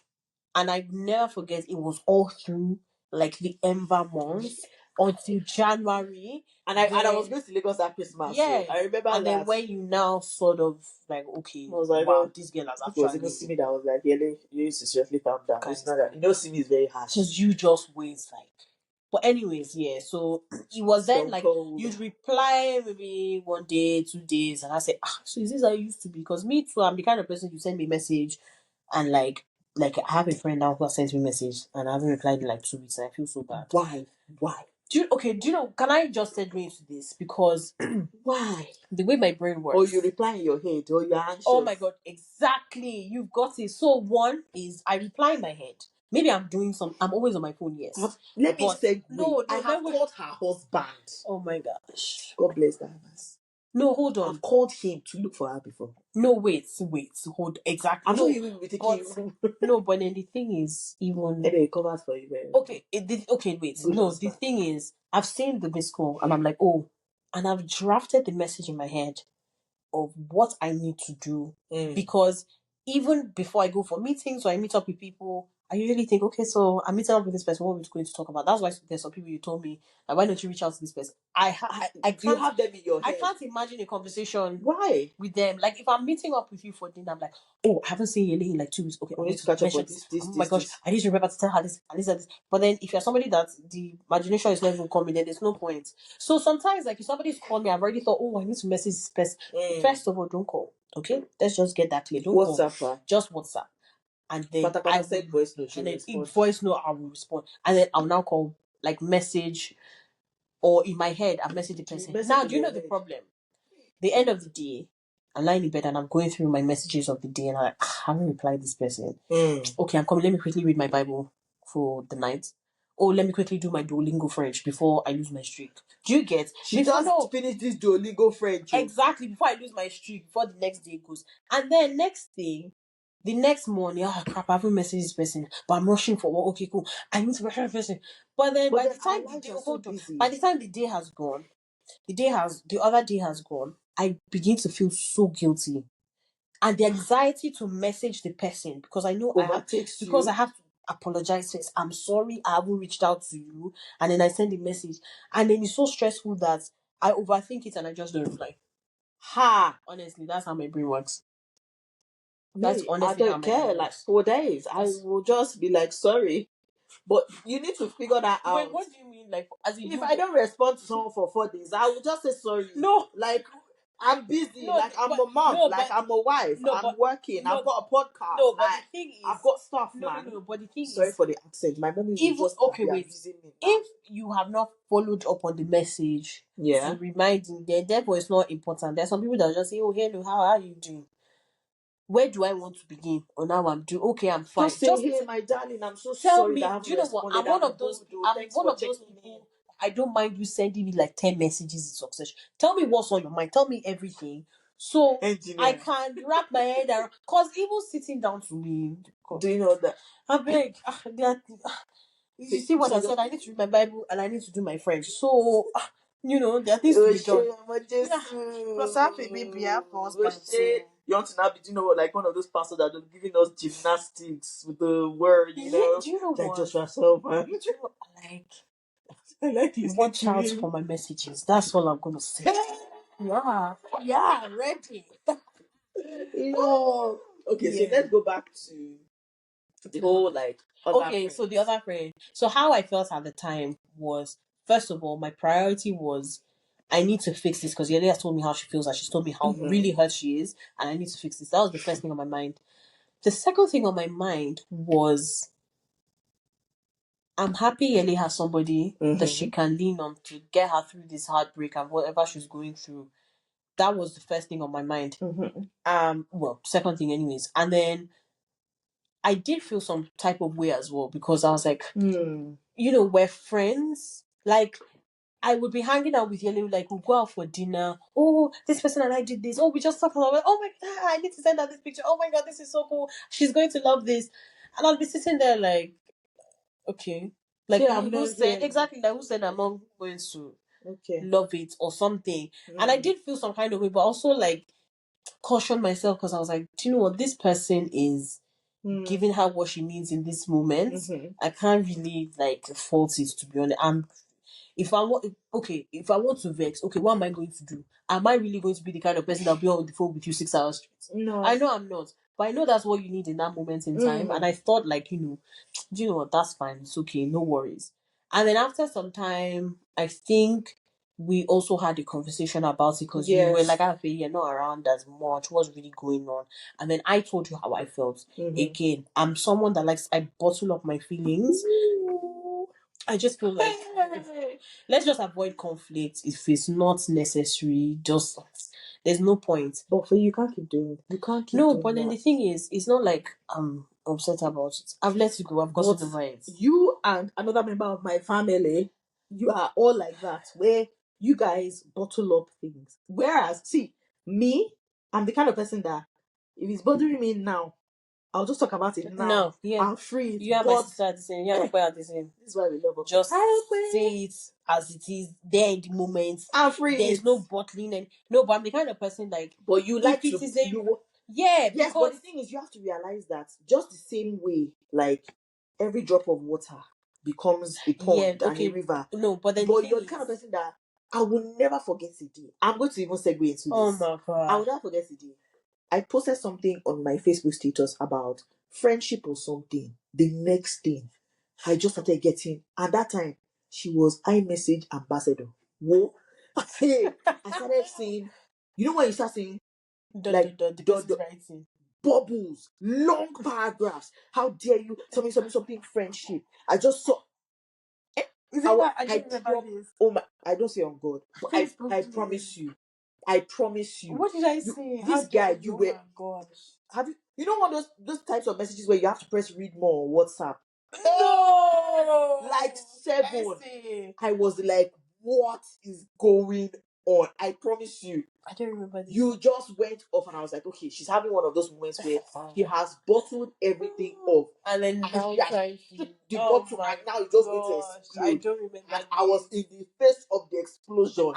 A: And I never forget it was all through like the Ember months until January.
B: And I was going to Lagos that Christmas. Yeah. So I remember
A: and
B: that.
A: then when you now sort of like, okay,
B: I was like,
A: wow,
B: oh,
A: this girl has
B: it was
A: actually.
B: even Simi that was like, Yele, you need to seriously calm down. It's not that, Simi is very harsh.
A: Because you just wait like. But anyways, yeah, so it was then like you'd reply maybe 1 day, 2 days, and I say, so is this how I used to be? Because me too, I'm the kind of person you send me a message and like I have a friend now who has sent me a message and I haven't replied in like 2 weeks and I feel so bad.
B: Why?
A: Do you know, can I just segue into this? Because
B: why?
A: The way my brain works.
B: Or you reply in your head, or you're anxious.
A: Oh my God, exactly. You've got it. So one is I reply in my head. Maybe I'm always on my phone, yes.
B: Let me say,
A: no,
B: I have called her husband.
A: Oh my gosh.
B: God bless that.
A: No, hold on.
B: I've called him to look for her before.
A: No, wait, hold. Exactly.
B: I'm not even taking.
A: No, but then the thing is, even.
B: Anyway, it covers for you.
A: Okay, wait.
B: Good
A: no,
B: husband.
A: The thing is, I've seen the missed call and I'm like, oh, and I've drafted the message in my head of what I need to do. Because even before I go for meetings or I meet up with people, I usually think, okay, so I'm meeting up with this person. What are we going to talk about? That's why there's some people you told me, like, why don't you reach out to this person? I can't.
B: You have them in your head.
A: I can't imagine a conversation.
B: Why?
A: With them. Like, if I'm meeting up with you for dinner, I'm like, oh, I haven't seen Yele in like 2 weeks. Okay,
B: we
A: I
B: need to catch up on this. Oh
A: my gosh, I need to remember to tell her this and this and this. But then if you're somebody that the imagination is not even coming, then there's no point. So sometimes, like, if somebody's called me, I've already thought, oh, I need to message this person. First of all, don't call. Okay, let's just get that clear. Don't
B: WhatsApp,
A: call. Just WhatsApp. And then
B: I said voice note.
A: And then in voice note, I will respond. And then I'll now call, like, message, or in my head, I've messaged the person. Now, do you know the problem? The end of the day, I'm lying in bed and I'm going through my messages of the day and I haven't replied this person. Okay, I'm coming. Let me quickly read my Bible for the night. Oh, let me quickly do my Duolingo French before I lose my streak. Do you get?
B: She just finished this Duolingo French.
A: Exactly, before I lose my streak, before the next day goes. And then the next morning, crap, I haven't messaged this person, but I'm rushing for work. Okay, cool. I need to message this person. But then by the time the day has gone, the other day has gone, I begin to feel so guilty. And the anxiety to message the person because I know I have to apologize first. I'm sorry I haven't reached out to you. And then I send a message. And then it's so stressful that I overthink it and I just don't reply. Honestly, that's how my brain works. That's honestly
B: I don't care. Like 4 days, I will just be like, sorry. But you need to figure that out.
A: Wait, what do you mean? Like,
B: if I don't respond to someone for 4 days, I will just say sorry. No, like I'm busy. Like I'm a mom. I'm a wife. I'm working. I've got a podcast.
A: No, but the thing is,
B: I've got stuff, man.
A: No, but the thing is,
B: sorry for the accent. My mom is just abusing me.
A: If you have not followed up on the message, to remind him, therefore it's not important. There's some people that just say, "Oh, hello, how are you doing?" Where do I want to begin? Or now I'm doing okay, I'm fine.
B: Just say, hey, my darling, I'm so sorry that I haven't responded. I'm one of those people
A: I don't mind you sending me like 10 messages in succession. Tell me what's on your mind. Tell me everything. So I can wrap my head around. Because even sitting down to me,
B: do you know that?
A: I beg. You see what I said? I need to read my Bible and I need to do my French. So, there are things to be done.
B: Plus, I have a baby. I have you want to now be, like one of those pastors that are giving us gymnastics with the word,
A: Do you know
B: like
A: what?
B: just yourself, man.
A: Do you know what
B: I like this.
A: Watch out for my messages. That's all I'm gonna say. Yeah, ready.
B: Okay, so let's go back to the whole like.
A: So the other friend. So how I felt at the time was, first of all, my priority was I need to fix this because Yele has told me how she feels and she's told me how really hurt she is, and I need to fix this. That was the first thing on my mind. The second thing on my mind was I'm happy Yele has somebody that she can lean on to get her through this heartbreak and whatever she's going through. That was the first thing on my mind. Second thing anyways. And then I did feel some type of way as well because I was like, we're friends. Like, I would be hanging out with Yellow, like, we'll go out for dinner. Oh, this person and I did this. Oh, we just talked about it. Oh my God, I need to send her this picture. Oh my God, this is so cool. She's going to love this. And I'll be sitting there like, okay. Like, who said, exactly, like, who said I'm not going to love it or something. And I did feel some kind of way, but also, like, caution myself because I was like, do you know what? This person is giving her what she needs in this moment. I can't really, like, fault it, to be honest. If I want to vex, okay, what am I going to do? Am I really going to be the kind of person that'll be on the phone with you 6 hours straight?
B: No.
A: I know I'm not. But I know that's what you need in that moment in time. And I thought, like, do you know what? That's fine. It's okay. No worries. And then after some time, I think we also had a conversation about it because you were like, you're not around as much. What's really going on? And then I told you how I felt. Again, I'm someone that I bottle up my feelings. I just feel like let's just avoid conflict if it's not necessary. Just there's no point.
B: But for you can't keep doing it. You can't keep
A: No,
B: doing
A: but then
B: that.
A: the thing is, it's not like I'm upset about it. I've let it go. I've gotten over it.
B: You and another member of my family, you are all like that, where you guys bottle up things. Whereas, see, me, I'm the kind of person that if it's bothering me now, I'll just talk about it now.
A: No, yeah.
B: I'm free.
A: You and my sister are the same. You and my are the same.
B: This is why we love her.
A: Just say it as it is there in the moment.
B: I'm free.
A: There's no bottling and no, but I'm the kind of person like.
B: But you like to. Yes, because but the thing is, you have to realize that just the same way, like every drop of water becomes a pond and a river.
A: No, but then
B: you're the kind of person that I will never forget a day. I'm going to even segue into this.
A: Oh my God.
B: I will never forget a day. I posted something on my Facebook status about friendship or something. The next thing, I just started getting, at that time, she was iMessage ambassador. Whoa. I started seeing, you know when you start seeing, the writing. Bubbles, long paragraphs. How dare you tell me something friendship? I just saw. Oh my! I don't say on God, but I promise you. I promise you.
A: What did I say?
B: This guy, you were. Oh have you? You know one of those types of messages where you have to press read more on WhatsApp?
A: No,
B: like 7. I was like, what is going on? I promise you.
A: I don't remember this.
B: You just went off, and I was like, okay, she's having one of those moments where she has bottled everything up,
A: and then now trying to
B: the bottle, and now it's just going to explode.
A: I don't remember.
B: And I was in the face of the explosion.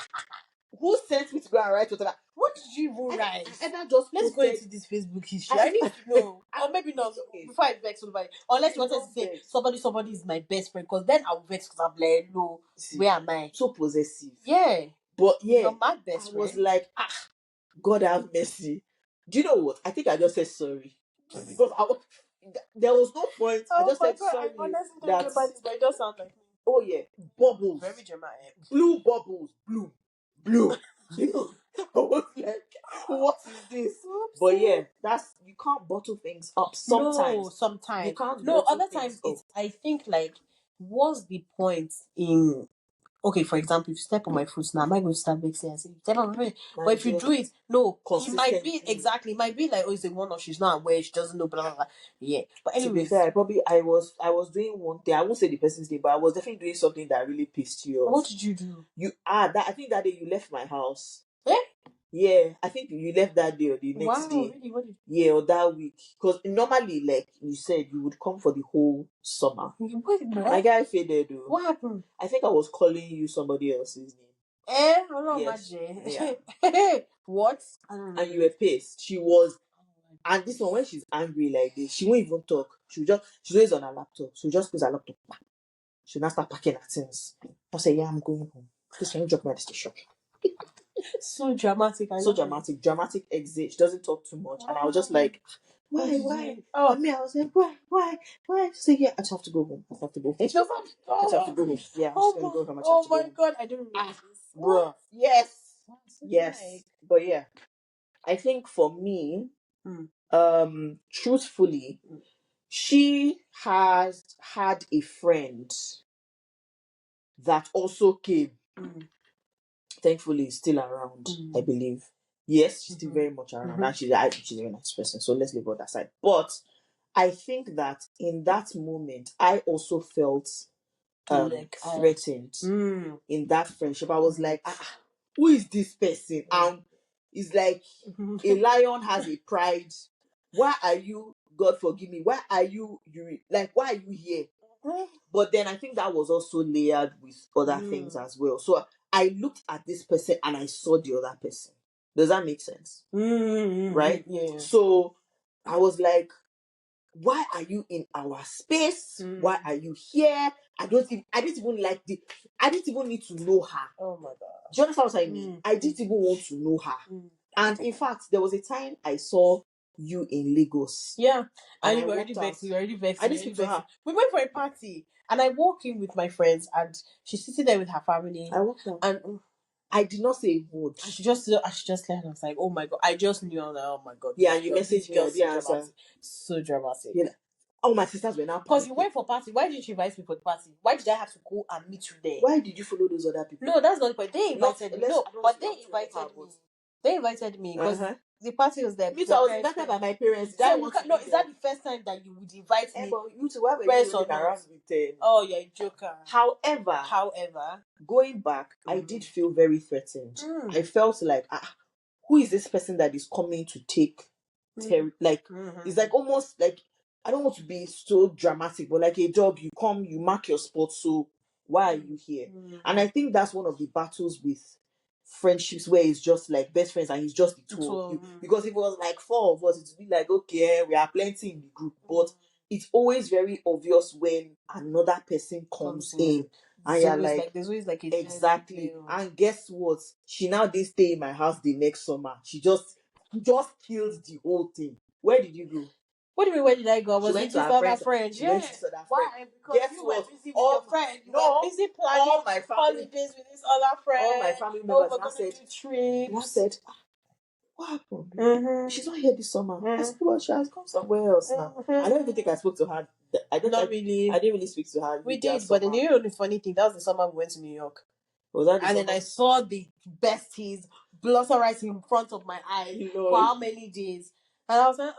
B: Who sent me to go and write whatever?
A: What did you even write?
B: And I just
A: let's go into this Facebook history. I need to know. Or maybe not. Before I vex somebody. Unless you wanted to say somebody is my best friend. Because then I'll vex because I'm like, no, where am I?
B: So possessive.
A: Yeah.
B: But yeah,
A: you're my best friend.
B: I was like, God have mercy. Do you know what? I think I just said sorry. Because there was no point. I just said sorry. I honestly don't remember this, but it does sound like me. Oh yeah. Bubbles.
A: Very dramatic.
B: Blue bubbles. Blue. I was like, what is this? Oopsie. But yeah, you can't bottle things up sometimes.
A: No, sometimes.
B: You can't
A: other times it's I think like what's the point in okay, for example, if you step on my foot now, am I going to start vexing and say, step on my foot? But if you do it, no, it might be, exactly, it might be like, oh, it's a one or she's not aware, she doesn't know, blah, blah, blah. Yeah. But
B: To be
A: anyways.
B: fair, I was doing one thing. I won't say the person's name, but I was definitely doing something that really pissed you off.
A: What did you do?
B: I think that day you left my house.
A: Eh?
B: Yeah, I think you left that day or the next day.
A: Really? What did
B: Yeah, or that week. Because normally, like you said, you would come for the whole summer.
A: What?
B: My guy faded though.
A: What happened?
B: I think I was calling you somebody else's name.
A: Yes. Yeah. What?
B: And you were pissed. She was, and this one, when she's angry like this, she won't even talk. She's always on her laptop. She'll just close her laptop. She'll not start packing her things. I'll say, yeah, I'm going home. Please, can you drop me at the station?
A: So dramatic.
B: Dramatic exit. She doesn't talk too much. And I was just like, why? Oh, me, I was like, why? She said, yeah, I just have to go home. I have to go home. I just have to go home. Yeah, I'm just going to go home.
A: Oh my God, I didn't realize this.
B: Bruh. Yes. But yeah, I think for me, truthfully, she has had a friend that also came. Thankfully, still around, I believe. Yes, she's still very much around, and she's a very nice person. So let's leave all that aside. But I think that in that moment, I also felt threatened in that friendship. I was like, who is this person? And it's like a lion has a pride. Why are you, God forgive me, why are you here? But then I think that was also layered with other things as well. So I looked at this person and I saw the other person. Does that make sense? Right?
A: Yeah.
B: So I was like, why are you in our space? Why are you here? I didn't even need to know her.
A: Oh my God.
B: Do you understand what I mean? I didn't even want to know her. And in fact, there was a time I saw you in Lagos.
A: Yeah. And you were already vexed. I didn't speak to her. We went for a party and I walked in with my friends and she's sitting there with her family.
B: I walked out. And I did not say a word.
A: And she just left and I was like, oh my God. I just knew. I was like, oh my God.
B: Yeah, and you messaged me. The answer.
A: So dramatic.
B: Yeah. All my sisters were now.
A: Because you went for party. Why didn't you invite me for the party? Why did I have to go and meet you there?
B: Why did you follow those other people?
A: No, that's not the point. They invited me. No, but they invited me. They invited me because the party was there.
B: Me too, I was invited by my parents.
A: So is that the first time that you would invite me?
B: But you two, why were you running around with
A: Oh, you're a joker.
B: However, going back, I did feel very threatened. I felt like, who is this person that is coming to take it's like almost like, I don't want to be so dramatic, but like a job, you come, you mark your spot, so why are you here? And I think that's one of the battles with friendships where it's just like best friends and it's just the two of you. Because if it was like four of us, it would be like, okay, we are plenty in the group, but it's always very obvious when another person comes in. And you're like,
A: there's always like a
B: exactly. And guess what? She now didn't stay in my house the next summer. She just killed the whole thing. Where did you go?
A: What do you mean, where did I go? I was with this other friend.
B: Yeah.
A: Why? Because you were busy with your friend. You were busy planning all my holidays with this other friend.
B: All my family members
A: we're going to do trips.
B: And I said, what happened? She's not here this summer. I said, well, she has gone somewhere else now. I don't even think I spoke to her. Not really. I didn't really speak to her.
A: We did, but then you know the funny thing, that was the summer we went to New York.
B: Was that
A: and then I saw the besties blossom right in front of my eyes for how many days. And I was like,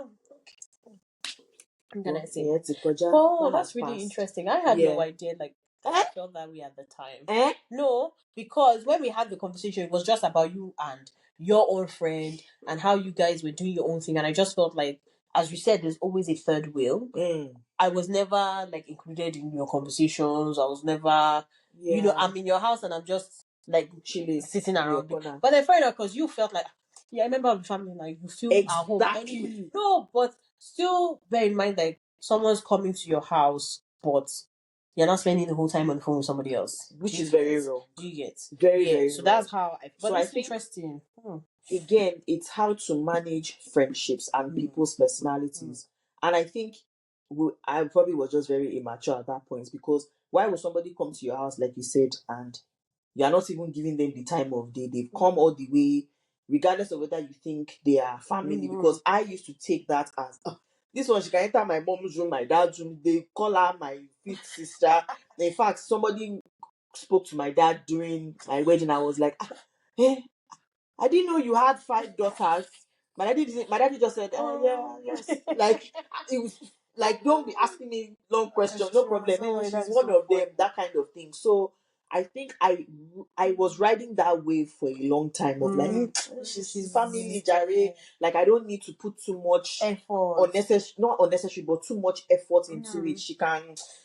A: I'm gonna say, oh, that's really interesting. I had no idea, like, I felt that way at the time. No, because when we had the conversation, it was just about you and your own friend and how you guys were doing your own thing. And I just felt like, as you said, there's always a third wheel. I was never like included in your conversations. I was never, you know, I'm in your house and I'm just like chilling, sitting around. But then fair enough, because you felt like, yeah, I remember of the family, like you feel at home. No, but still bear in mind, like, someone's coming to your house, but you're not spending the whole time on the phone with somebody else,
B: which is very wrong.
A: Do you get?
B: Very, very.
A: So that's how I. But it's interesting.
B: Again, it's how to manage friendships and people's personalities, and I think I probably was just very immature at that point, because why would somebody come to your house, like you said, and you're not even giving them the time of day? They've come all the way, regardless of whether you think they are family. Because I used to take that as, this one, she can enter my mom's room, my dad's room. They call her my fifth sister. In fact, somebody spoke to my dad during my wedding, I was like, hey, I didn't know you had 5 daughters. My daddy just said, yeah, yes. Like, it was like, don't be asking me long questions, no problem. She's one of them, that kind of thing. So I think I was riding that wave for a long time of like, she's family, Jare. Like, I don't need to put too much
A: effort,
B: not unnecessary, but too much effort into it.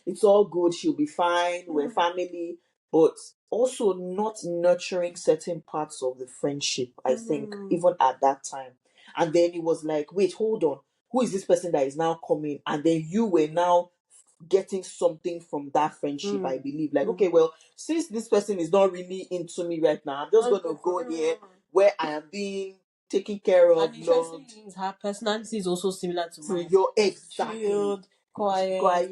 B: It's all good. She'll be fine. We're family, but also not nurturing certain parts of the friendship, I think, even at that time. And then it was like, wait, hold on. Who is this person that is now coming? And then you were now getting something from that friendship, I believe. Like, okay, well, since this person is not really into me right now, I'm just going to go here where I am being taken care of.
A: And interesting things, her personality is also similar to mine.
B: Your exactly.
A: Chilled, quiet,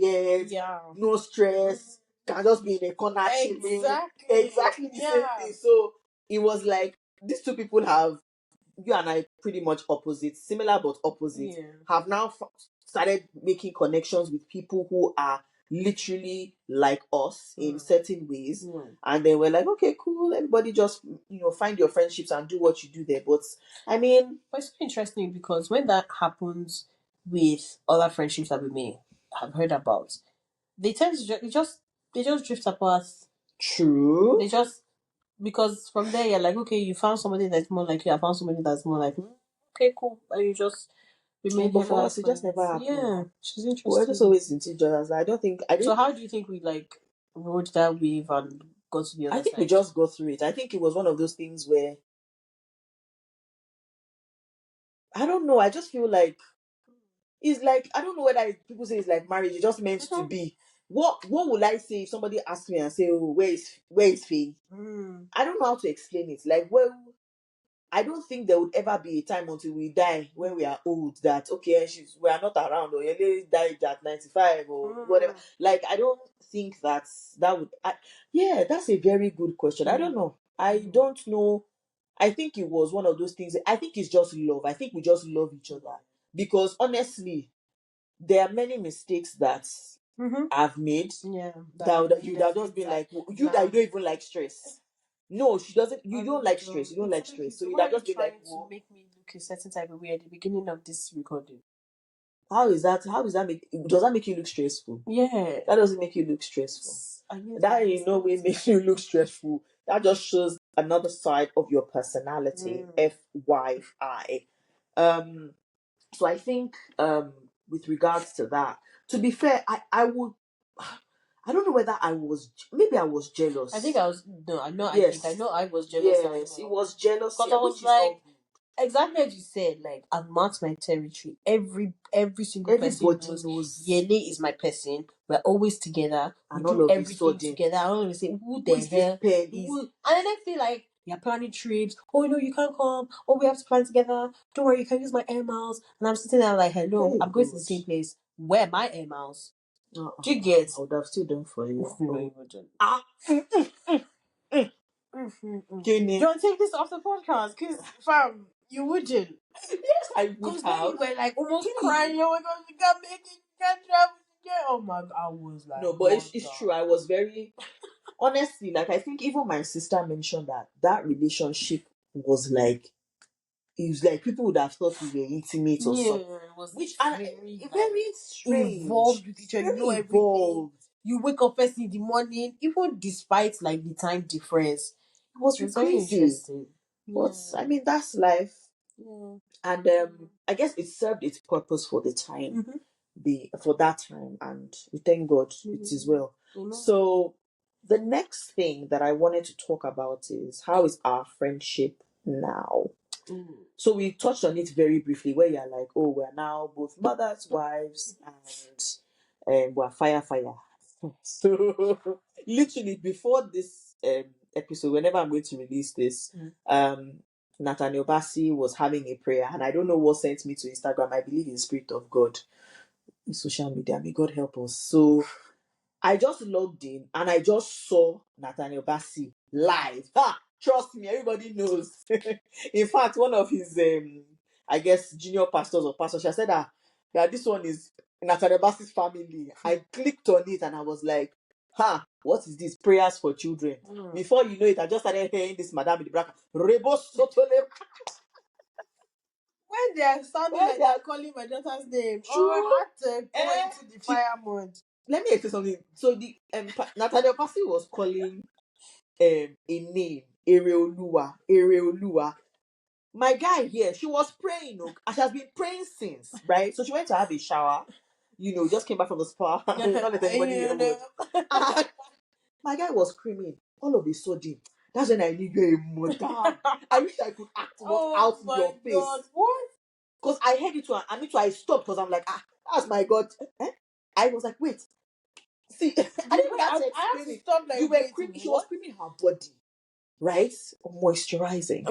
A: yeah,
B: no stress, can just be in a corner chilling. Exactly the same thing. So it was like these two people have, you and I, pretty much opposites, similar but opposite, have now started making connections with people who are literally like us in certain ways. And then we're like, okay, cool, everybody just, find your friendships and do what you do there. But I mean,
A: but it's so interesting because when that happens with other friendships that we may have heard about, they tend to they just drift apart.
B: True.
A: They just, because from there you're like, okay, you found somebody that's more like you, I found somebody that's more like me. Okay, cool. And you just remain
B: but for us, it just never happened.
A: Yeah, she's interesting.
B: We're just always into each other. I didn't.
A: So how do you think we like rode that wave and got to the other
B: I think
A: side?
B: we just go through it. I think it was one of those things where, I don't know, I just feel like it's like, I don't know whether people say it's like marriage, it's just meant to be. What would I say if somebody asked me and say, oh, where is Faye? I don't know how to explain it. Like, well, I don't think there would ever be a time until we die when we are old that, okay, we are not around, or Yele died at 95 or whatever. Like, I don't think that would. Yeah, that's a very good question. I don't know. I don't know. I think it was one of those things. I think it's just love. I think we just love each other. Because honestly, there are many mistakes that I've made. Yeah. That you would have just been like, that you don't even like stress. No, she doesn't. You don't like stress. You don't like stress. So you'd have just been like, to make me look a certain type of way at the beginning of this recording. How is that? Does that make you look stressful? Yeah. That doesn't make you look stressful. That in no way makes you look stressful. That just shows another side of your personality. FYI. So I think with regards to that, to be fair, I would. I don't know whether maybe I was jealous. I think I was, no, I know, yes. I know I was jealous. Yes, it was jealousy. Because I was like, exactly as you said, like, I've marked my territory. Every single person knows Yele is my person. We're always together. We do everything together. I don't even say, who the hell is... And then I feel like, you're planning trips. Oh, no, you can't come. Oh, we have to plan together. Don't worry, you can use my air miles. And I'm sitting there like, hello, I'm going to the same place. Where are my air miles? Do you get? I would have still done for you. No, you wouldn't. Do you want to take this off the podcast? Because, fam, you wouldn't. Yes, I would have. Because then you were like almost crying. Oh my God, you can't make it. You can't travel. Oh my God, I was like, no, but it's true. I was very, honestly, like, I think even my sister mentioned that relationship was like, it was like people would have thought we were intimate or something. It was which very strange. Involved with each other. You know everything. You wake up first in the morning, even despite like the time difference. It was crazy. Interesting. But I mean, that's life. Yeah. And I guess it served its purpose for the time. For that time, and we thank God it is well. So the next thing that I wanted to talk about is, how is our friendship now? So we touched on it very briefly, where you're like, oh, we're now both mothers, wives, and we're fire. So literally before this episode, whenever I'm going to release this, Nathaniel Bassi was having a prayer, and I don't know what sent me to Instagram. I believe in the Spirit of God in social media. May God help us. So I just logged in and I just saw Nathaniel Bassi live. Trust me, everybody knows. In fact, one of his, I guess, junior pastors or pastors, she said, yeah, this one is Nathaniel Bassi's family. I clicked on it and I was like, what is this? Prayers for children. Before you know it, I just started hearing this madam in the bracket. Rebo Sotole.
A: When they are sounding like they are calling my daughter's name, I had to go into the fire mode.
B: Let me explain something. So the Nathaniel Passy was calling a name, Ereoluwa. My guy here, she was praying, and she has been praying since, right? So she went to have a shower, just came back from the spa. Not let anybody hear what. And my guy was screaming. All of a sudden, that's when I knew you're a mother. I wish I could act out in your face.
A: God, what?
B: Because I heard it too, and me too, I stopped because I'm like, that's my God. I was like, wait. See, I didn't have to explain it.
A: Stop, like,
B: you were screaming. She was screaming her body, right? Moisturizing.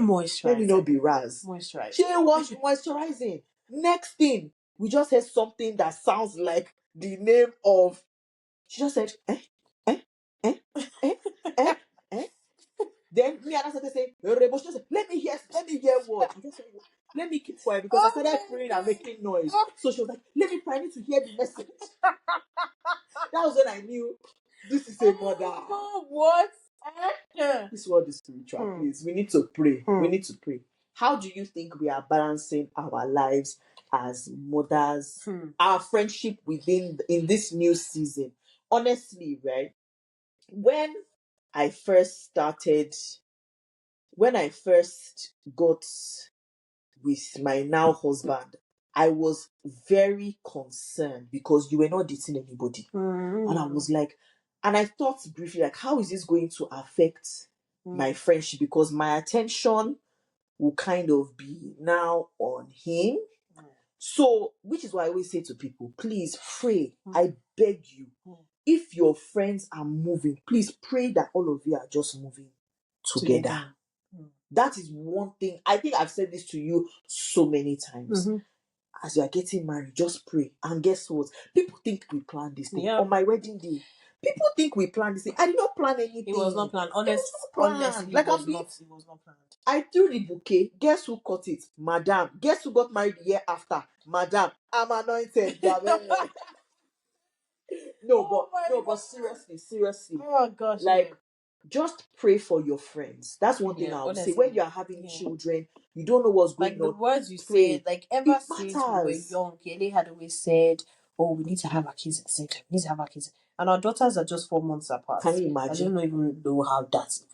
B: Let me not be Raz.
A: Moisturizing.
B: She was moisturizing. Next thing, we just heard something that sounds like the name of. She just said, eh, eh, eh, eh, eh, eh. Then me and I started saying, Rebo. She said, let me hear what. I just said, let me keep quiet because I started praying and making noise. So she was like, let me pray, I need to hear the message. That was when I knew this is a mother.
A: What?
B: This world is spiritual, please. We need to pray. We need to pray. How do you think we are balancing our lives as mothers, our friendship in this new season? Honestly, right? When I first got with my now husband, I was very concerned because you were not dating anybody. And I was like, and I thought briefly, like, how is this going to affect my friendship? Because my attention will kind of be now on him. So, which is why I always say to people, please pray. I beg you. If your friends are moving, please pray that all of you are just moving together. That is one thing. I think I've said this to you so many times. As you are getting married, just pray. And guess what? People think we planned this thing. On my wedding day, people think we planned this thing. I did not plan anything.
A: It was not planned. Honestly,
B: like
A: it was not planned.
B: I threw the bouquet. Guess who cut it? Madam. Guess who got married the year after? Madam. I'm anointed. But seriously.
A: Oh gosh.
B: Like, just pray for your friends. That's one thing I would say. When you are having children, you don't know what's going
A: like
B: on.
A: Like the words you
B: pray.
A: said, like ever since we were young, Kelly had always said, "Oh, we need to have our kids at the same time. We need to have our kids." And our daughters are just 4 months apart.
B: Can you imagine?
A: I don't even know how that's.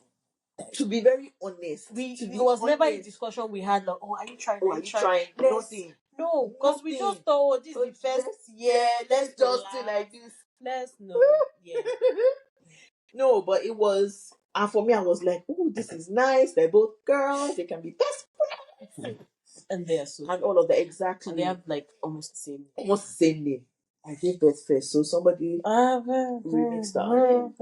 B: To be very honest,
A: it was never a discussion we had like, "Oh, are you trying?
B: Are you trying?" Nothing.
A: No, because we just thought, this is the first year. Let's just do like this. Let's know. Yeah.
B: No, but it was, and for me, I was like, "Oh, this is nice. They're both girls. They can be best friends."
A: And they are so.
B: And all of that, exactly.
A: And they have like almost the same
B: name. I gave birth first, so somebody remixed that.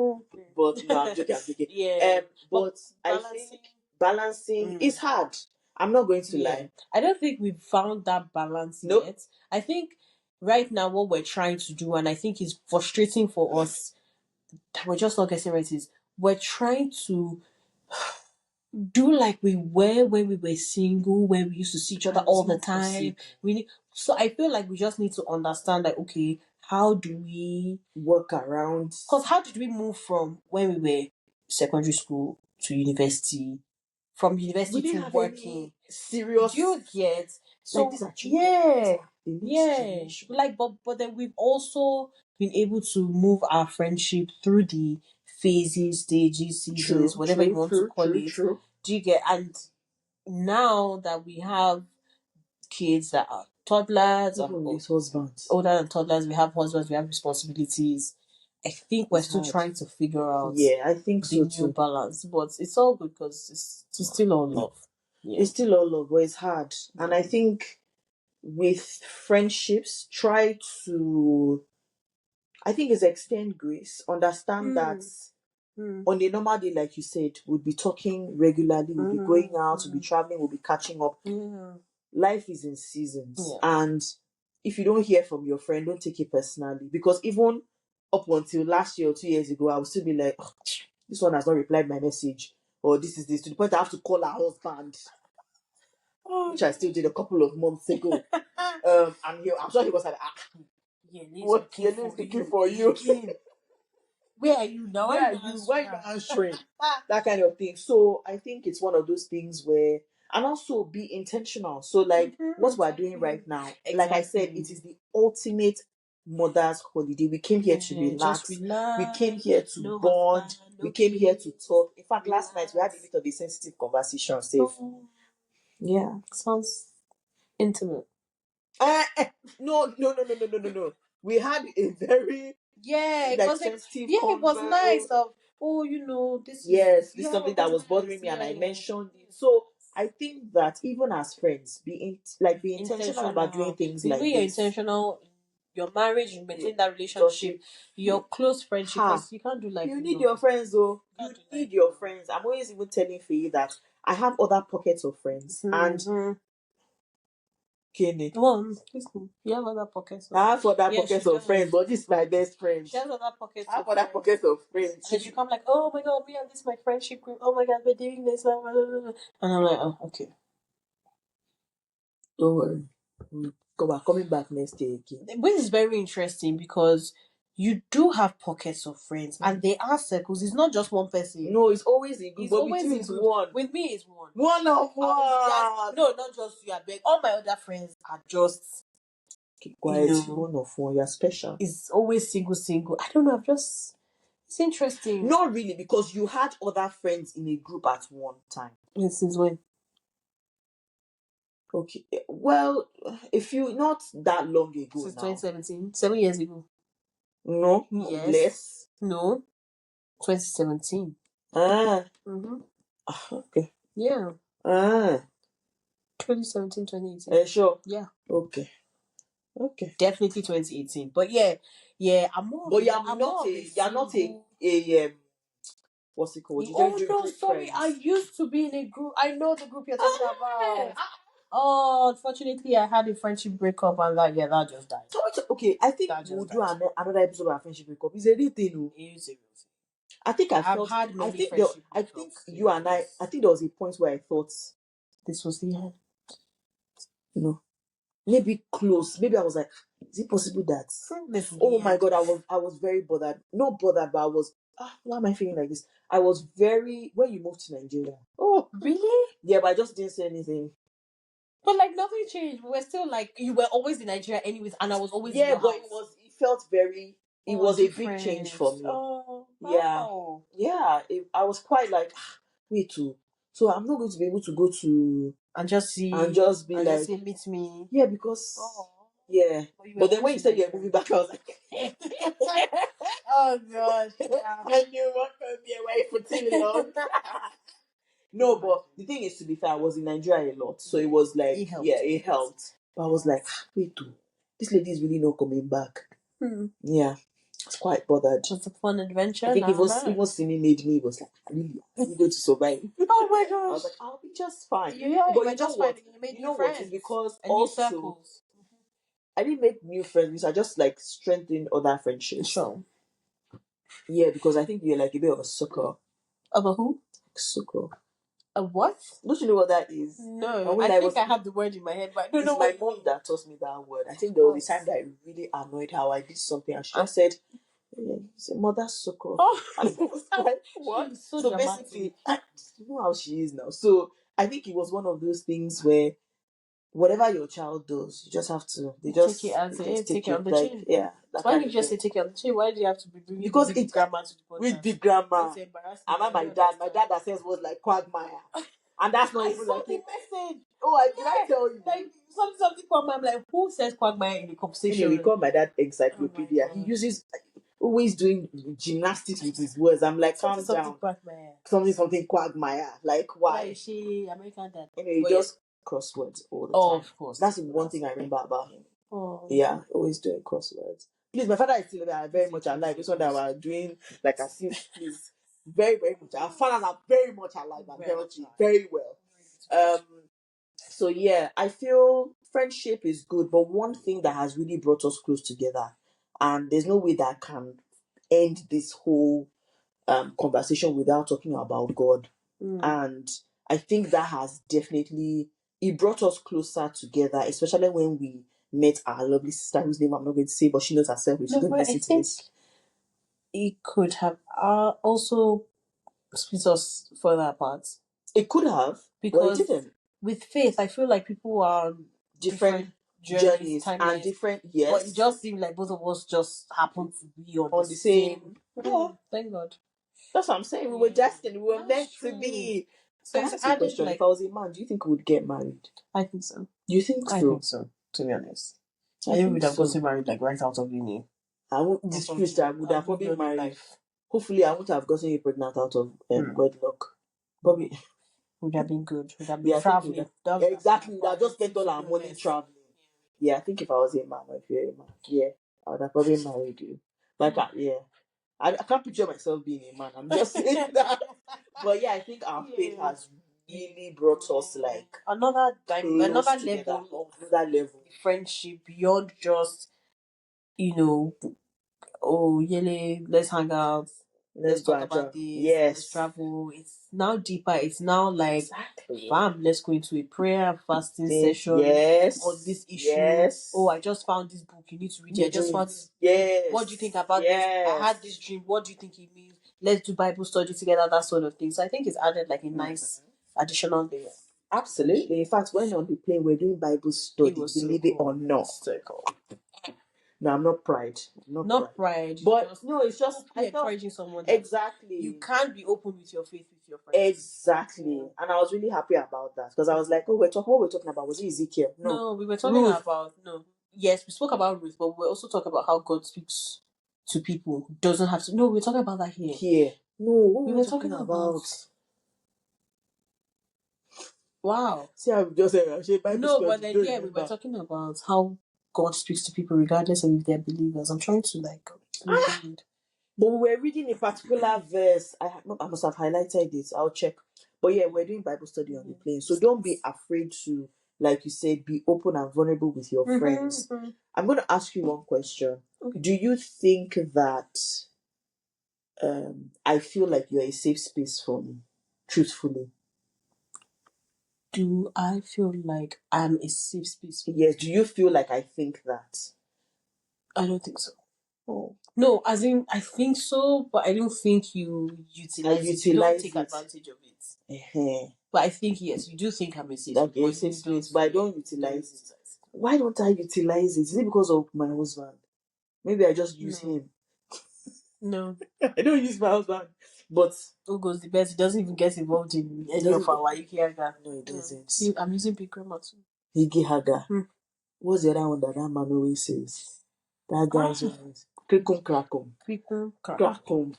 B: But no, I'm joking. Yeah. But I think balancing is hard. I'm not going to lie.
A: I don't think we've found that balance yet. I think right now what we're trying to do, and I think is frustrating for us, that we're just not getting right, is we're trying to do like we were when we were single, when we used to see each other all the time. So I feel like we just need to understand that, okay, how do we
B: work around?
A: Because how did we move from when we were secondary school to university, from university to working?
B: Serious?
A: Do you get? So
B: like, these are children.
A: Like, but then we've also been able to move our friendship through the phases, stages, seasons, whatever you want to call it. Do you get? And now that we have kids that are toddlers,
B: husbands,
A: older than toddlers, we have husbands, we have responsibilities. I think we're still trying to figure out.
B: Yeah, I think
A: the new balance, but it's all good because it's still all love. Yeah. It's
B: still all love, but it's hard. And I think with friendships, try to, I think, is extend grace. Understand that on a normal day, like you said, we'll be talking regularly, we'll be going out, we'll be traveling, we'll be catching up. Life is in seasons. And if you don't hear from your friend, don't take it personally. Because even up until last year or 2 years ago, I would still be like, oh, this one has not replied my message. Or this is this. To the point I have to call her husband. Which I still did a couple of months ago. And I'm sure he was like, what? You're looking for you.
A: where are you now?
B: Why are you answering? That kind of thing. So I think it's one of those things where, and also be intentional. So like what we're doing right now, like I said, it is the ultimate mother's holiday. We came here to relax. We came here to bond. We came here to talk. In fact, last night we had a bit of a sensitive conversation. Safe. Yeah.
A: Sounds intimate.
B: No. We had a very
A: it was
B: sensitive
A: it was nice. This
B: is something that was bothering me, and I mentioned it. So I think that even as friends, be intentional about doing things like
A: you're
B: this.
A: intentional. Your marriage, you maintain that relationship, your close friendship. Because you can't do like
B: you need your friends, though. You need your friends. I'm always even telling Feyi that I have other pockets of friends, and Kenny.
A: You have other pockets.
B: I have other pockets of friends, but this is my best friend.
A: She has other pockets.
B: I have other pockets of friends.
A: And she come like, oh my god, me and this my friendship group. Oh my god, we're doing this. And I'm like, oh, okay.
B: Don't worry. We're coming back next year again.
A: Which is very interesting because you do have pockets of friends, and they are circles. It's not just one person.
B: No, it's always a group. But always with you, it's one.
A: With me, it's one.
B: One of one.
A: No, not just you. I beg. All my other friends are just.
B: Keep quiet. One of one. You're special.
A: It's always single. I don't know. It's interesting.
B: Not really, because you had other friends in a group at one time.
A: Since when?
B: Okay. Well, if you not that long ago.
A: Since 2017. 7 years ago.
B: No. Yes. Less.
A: No. 2017.
B: Okay.
A: Yeah. 2017, 2018.
B: Sure.
A: Yeah.
B: Okay.
A: Definitely 2018. But yeah, I'm more. But you're not
B: a what's it called?
A: Sorry. Friends. I used to be in a group. I know the group you're talking about. Unfortunately, I had a friendship breakup, and that just died.
B: Okay, I think we'll do another episode of our friendship breakup. It's a real thing. It is a real thing. I think I've had many friendship breakups. I think you and I think there was a point where I thought
A: this was the end.
B: No. Maybe close. Maybe I was like, is it possible that? Oh my god, I was very bothered. Not bothered, but I was. Why am I feeling like this? I was very. When you moved to Nigeria. Oh,
A: really?
B: Yeah, but I just didn't say anything.
A: But like nothing changed. We were still like, you were always in Nigeria anyways, and I was always in your house.
B: It felt very. It was different. A big change for me.
A: Oh, wow.
B: Yeah. I was quite like, wait too. So I'm not going to be able to go to
A: and just see
B: and just be like,
A: say, meet me.
B: Yeah, because yeah. But then when you said you're moving back, I was like, oh gosh. And you walk on me away for too long. No, but the thing is, to be fair, I was in Nigeria a lot, so it was like, it helped. But I was like, wait, this lady is really not coming back. Yeah, I was quite bothered.
A: Just a fun adventure.
B: I think even Simi made me was like, really, I'm going to survive. Oh my gosh! I was like, I'll be just fine. But you know what? You know what? It's because also I didn't make new friends. I just like strengthened other friendships. Sure. Yeah, because I think you're like a bit of a sucker.
A: Of a who?
B: Sucker.
A: A what?
B: Don't you know what that is?
A: No, I think I have the word in my head, but I don't know.
B: It's my mom that taught me that word. I think there was a time that I really annoyed her. I did something and she just said, it's a mother sucker. Oh, and I was like, what? So basically, you know how she is now. So I think it was one of those things where whatever your child does, you just have to. They just take it on the chin. Yeah.
A: Why did you just say take it on the chin? Why do you have to be bringing
B: because
A: big grandma to the podcast?
B: With big grandma. Am I my dad? My dad that says was like Quagmire. And that's not even like a message. Oh, did I tell you? Like
A: something Quagmire. I'm like, who says Quagmire in the conversation?
B: Anyway, we call my dad encyclopedia. He uses always doing gymnastics with his words. I'm like, calm down.
A: Quagmire.
B: Something Quagmire. Like why?
A: Why is she American dad?
B: Anyway, just crosswords all the time. Of course. That's one thing I remember about him. Oh. Yeah, always doing crosswords. Please, my father is still there. Very much alive. This one that we're doing, like I see, please, very, very much. Our fathers are very much alive and healthy, very well. So yeah, I feel friendship is good, but one thing that has really brought us close together, and there's no way that can end this whole conversation without talking about God. And I think that has definitely it brought us closer together, especially when we met our lovely sister whose name I'm not going to say, but she knows herself. She don't listen to this.
A: it could have also split us further apart.
B: It could have,
A: because
B: but it didn't.
A: With faith, I feel like people are on
B: Different journeys and different, yes.
A: But it just seemed like both of us just happened to be on
B: the same.
A: Yeah, thank God.
B: That's what I'm saying. We were destined. We were meant to be. So can I ask you a question? If I was a man, do you think we would get married?
A: I think so.
B: You think so?
A: I think so, to be honest. I think we'd have gotten married like right out of uni.
B: I would have probably married. Life. Hopefully, I wouldn't have gotten you pregnant out of wedlock. Probably
A: would have been good. Would have been traveling.
B: Exactly. Would have just spent all our money traveling. Yeah, I think if I was a man, or if you're a man, yeah, I would have probably married you. Like, I can't picture myself being a man. I'm just saying that. But yeah, I think our faith has really brought us like
A: another level of friendship beyond just, Yele, let's hang out, let's talk about this, let's travel. It's now deeper. It's now like, bam, let's go into a prayer fasting session on this issue. Oh, I just found this book. You need to read it. I just found this. What do you think about this? I had this dream. What do you think it means? Let's do Bible study together, that sort of thing. So I think it's added like a nice additional layer.
B: Absolutely. In fact, when on the plane, we're doing Bible study, believe it or not. So cool. No, I'm not pride. Not pride. But no, it's just
A: encouraging someone.
B: Exactly.
A: You can't be open with your faith with your friends.
B: Exactly. Yeah. And I was really happy about that because I was like, what we're talking about? Was it Ezekiel?
A: No, we were talking about Yes, we spoke about Ruth, but we also talk about how God speaks to people. Doesn't have to. No, we're talking about that here.
B: Here. No, what we were talking about.
A: Wow.
B: See, I just said Bible
A: no, but then we were talking about how God speaks to people regardless of if they're believers. I'm trying to read.
B: But we were reading a particular verse. I must have highlighted it. I'll check. But yeah, we're doing Bible study on the plane. So don't be afraid to, like you said, be open and vulnerable with your friends. Mm-hmm. I'm going to ask you one question. Okay. Do you think that I feel like you're a safe space for me? Truthfully.
A: Do I feel like I'm a safe space for you?
B: Yes. Do you feel like I think that?
A: I don't think so. Oh. No, as in, I think so, but I don't think you utilize it. You don't take advantage of it. Uh-huh. But I think, yes, you do think I'm a safe space.
B: But I don't utilize it. Why don't I utilize it? Is it because of my husband? Maybe I just use him.
A: No.
B: I don't use my husband. But
A: who goes the best? He doesn't even get involved in any of our Iki Haga.
B: No, he doesn't.
A: See, I'm using big grammar too.
B: Iki Haga. What's the other one that man always says? That guy's always Krikum Krakum.
A: Krikum
B: Krakum.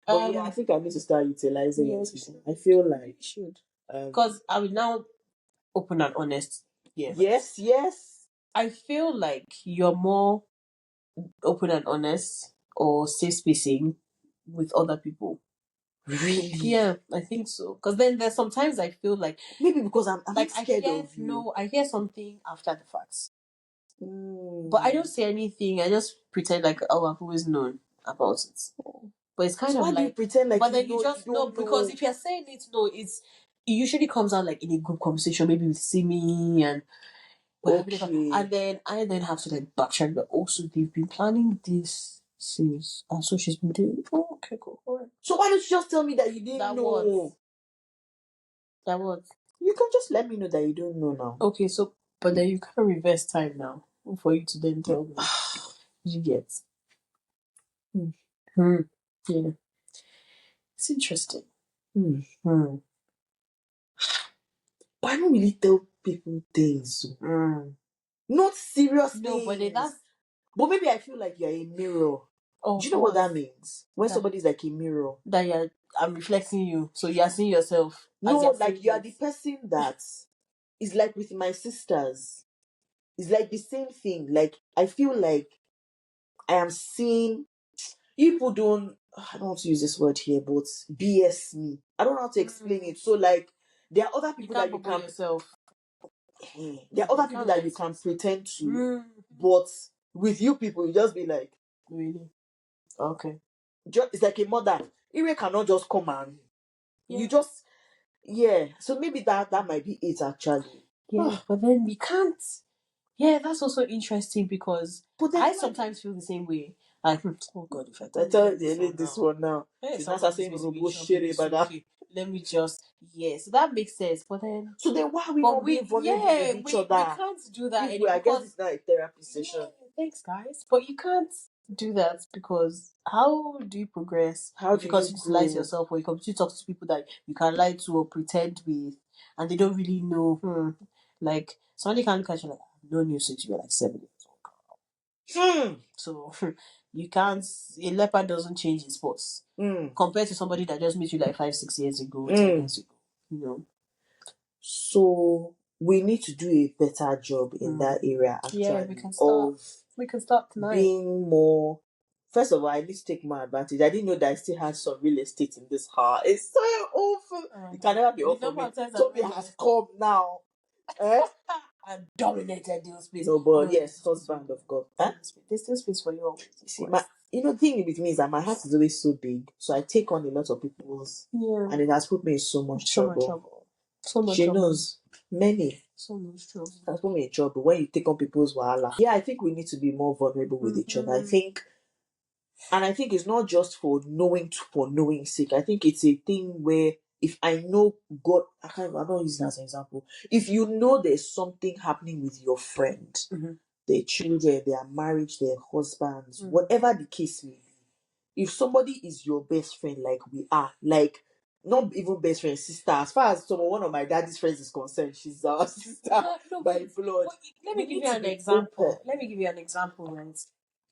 B: But yeah, I think I need to start utilizing it. I feel like
A: you should. Because I will now open and honest.
B: Yes.
A: I feel like you're more open and honest or safe spacing with other people.
B: Really?
A: Yeah, I think so. Because then there's sometimes I feel like
B: maybe because I'm like scared of you.
A: No, I hear something after the facts. But I don't say anything. I just pretend like, oh, I've always known about it. But it's kind of
B: why
A: like,
B: do you pretend like?
A: But then you just know because if you're saying it, it usually comes out like in a group conversation, maybe with Simi and.
B: Okay.
A: And then I have to like backtrack. But also they've been planning this since, and so she's been doing. Oh, okay, cool. All right.
B: So why don't you just tell me that you didn't know?
A: That what?
B: You can just let me know that you don't know now.
A: Okay, so but then you can't reverse time now for you to then tell me. You get. Yeah. It's interesting.
B: But I don't really tell people things. Not serious things.
A: No,
B: but maybe I feel like you're a mirror. Do you know what that means? When somebody's like a mirror.
A: That I'm reflecting you. So you're seeing yourself.
B: No, like you are the person that is like with my sisters. It's like the same thing. Like I feel like I am seeing people I don't want to use this word here, but BS me. I don't know how to explain it. So like there are other people that you can
A: yourself.
B: There are other people that you can pretend to, but with you people, you just be like,
A: really? Okay.
B: It's like a mother. Ire cannot just come and you just So maybe that might be it actually.
A: Yeah, but then we can't. Yeah, that's also interesting because I sometimes feel the same way. Like, oh God, if I
B: tell this one now. She's not saying robo shere, but
A: okay, let me just so that makes sense. But then,
B: so then why are we not being vulnerable with each other?
A: We can't do that anymore.
B: I guess it's not a therapy session.
A: Yeah, thanks, guys. But you can't do that because how do you progress?
B: How do
A: because
B: you
A: you lie to
B: grow?
A: yourself, or you continue to talk to people that you can lie to or pretend with, and they don't really know. Like somebody can look at you like, I've known you since you were like 7 years old. So you can't. A leopard doesn't change his spots compared to somebody that just met you like 5, 6 years ago, 10 years ago. You know.
B: So we need to do a better job in that area. Actually,
A: yeah, we can start. We can start tonight.
B: Being more. First of all, I need to take more advantage. I didn't know that I still had some real estate in this house. It's so awful. It can never be awful. Toby has come now.
A: And dominated the space.
B: No, but yes, husband of God.
A: There's still space for you always.
B: See, the thing with me is that my heart is always so big, so I take on a lot of people's, and it has put me in so much trouble. She knows many.
A: So much trouble.
B: That's put me in trouble when you take on people's wahala. Yeah, I think we need to be more vulnerable with each other. I think it's not just for knowing sake. I think it's a thing where if I know God, I'm not using as an example. If you know there's something happening with your friend, their children, their marriage, their husbands, whatever the case may be, if somebody is your best friend like we are, like not even best friend, sister, as far as one of my daddy's friends is concerned, she's our sister by blood.
A: Let me give you an example. Right?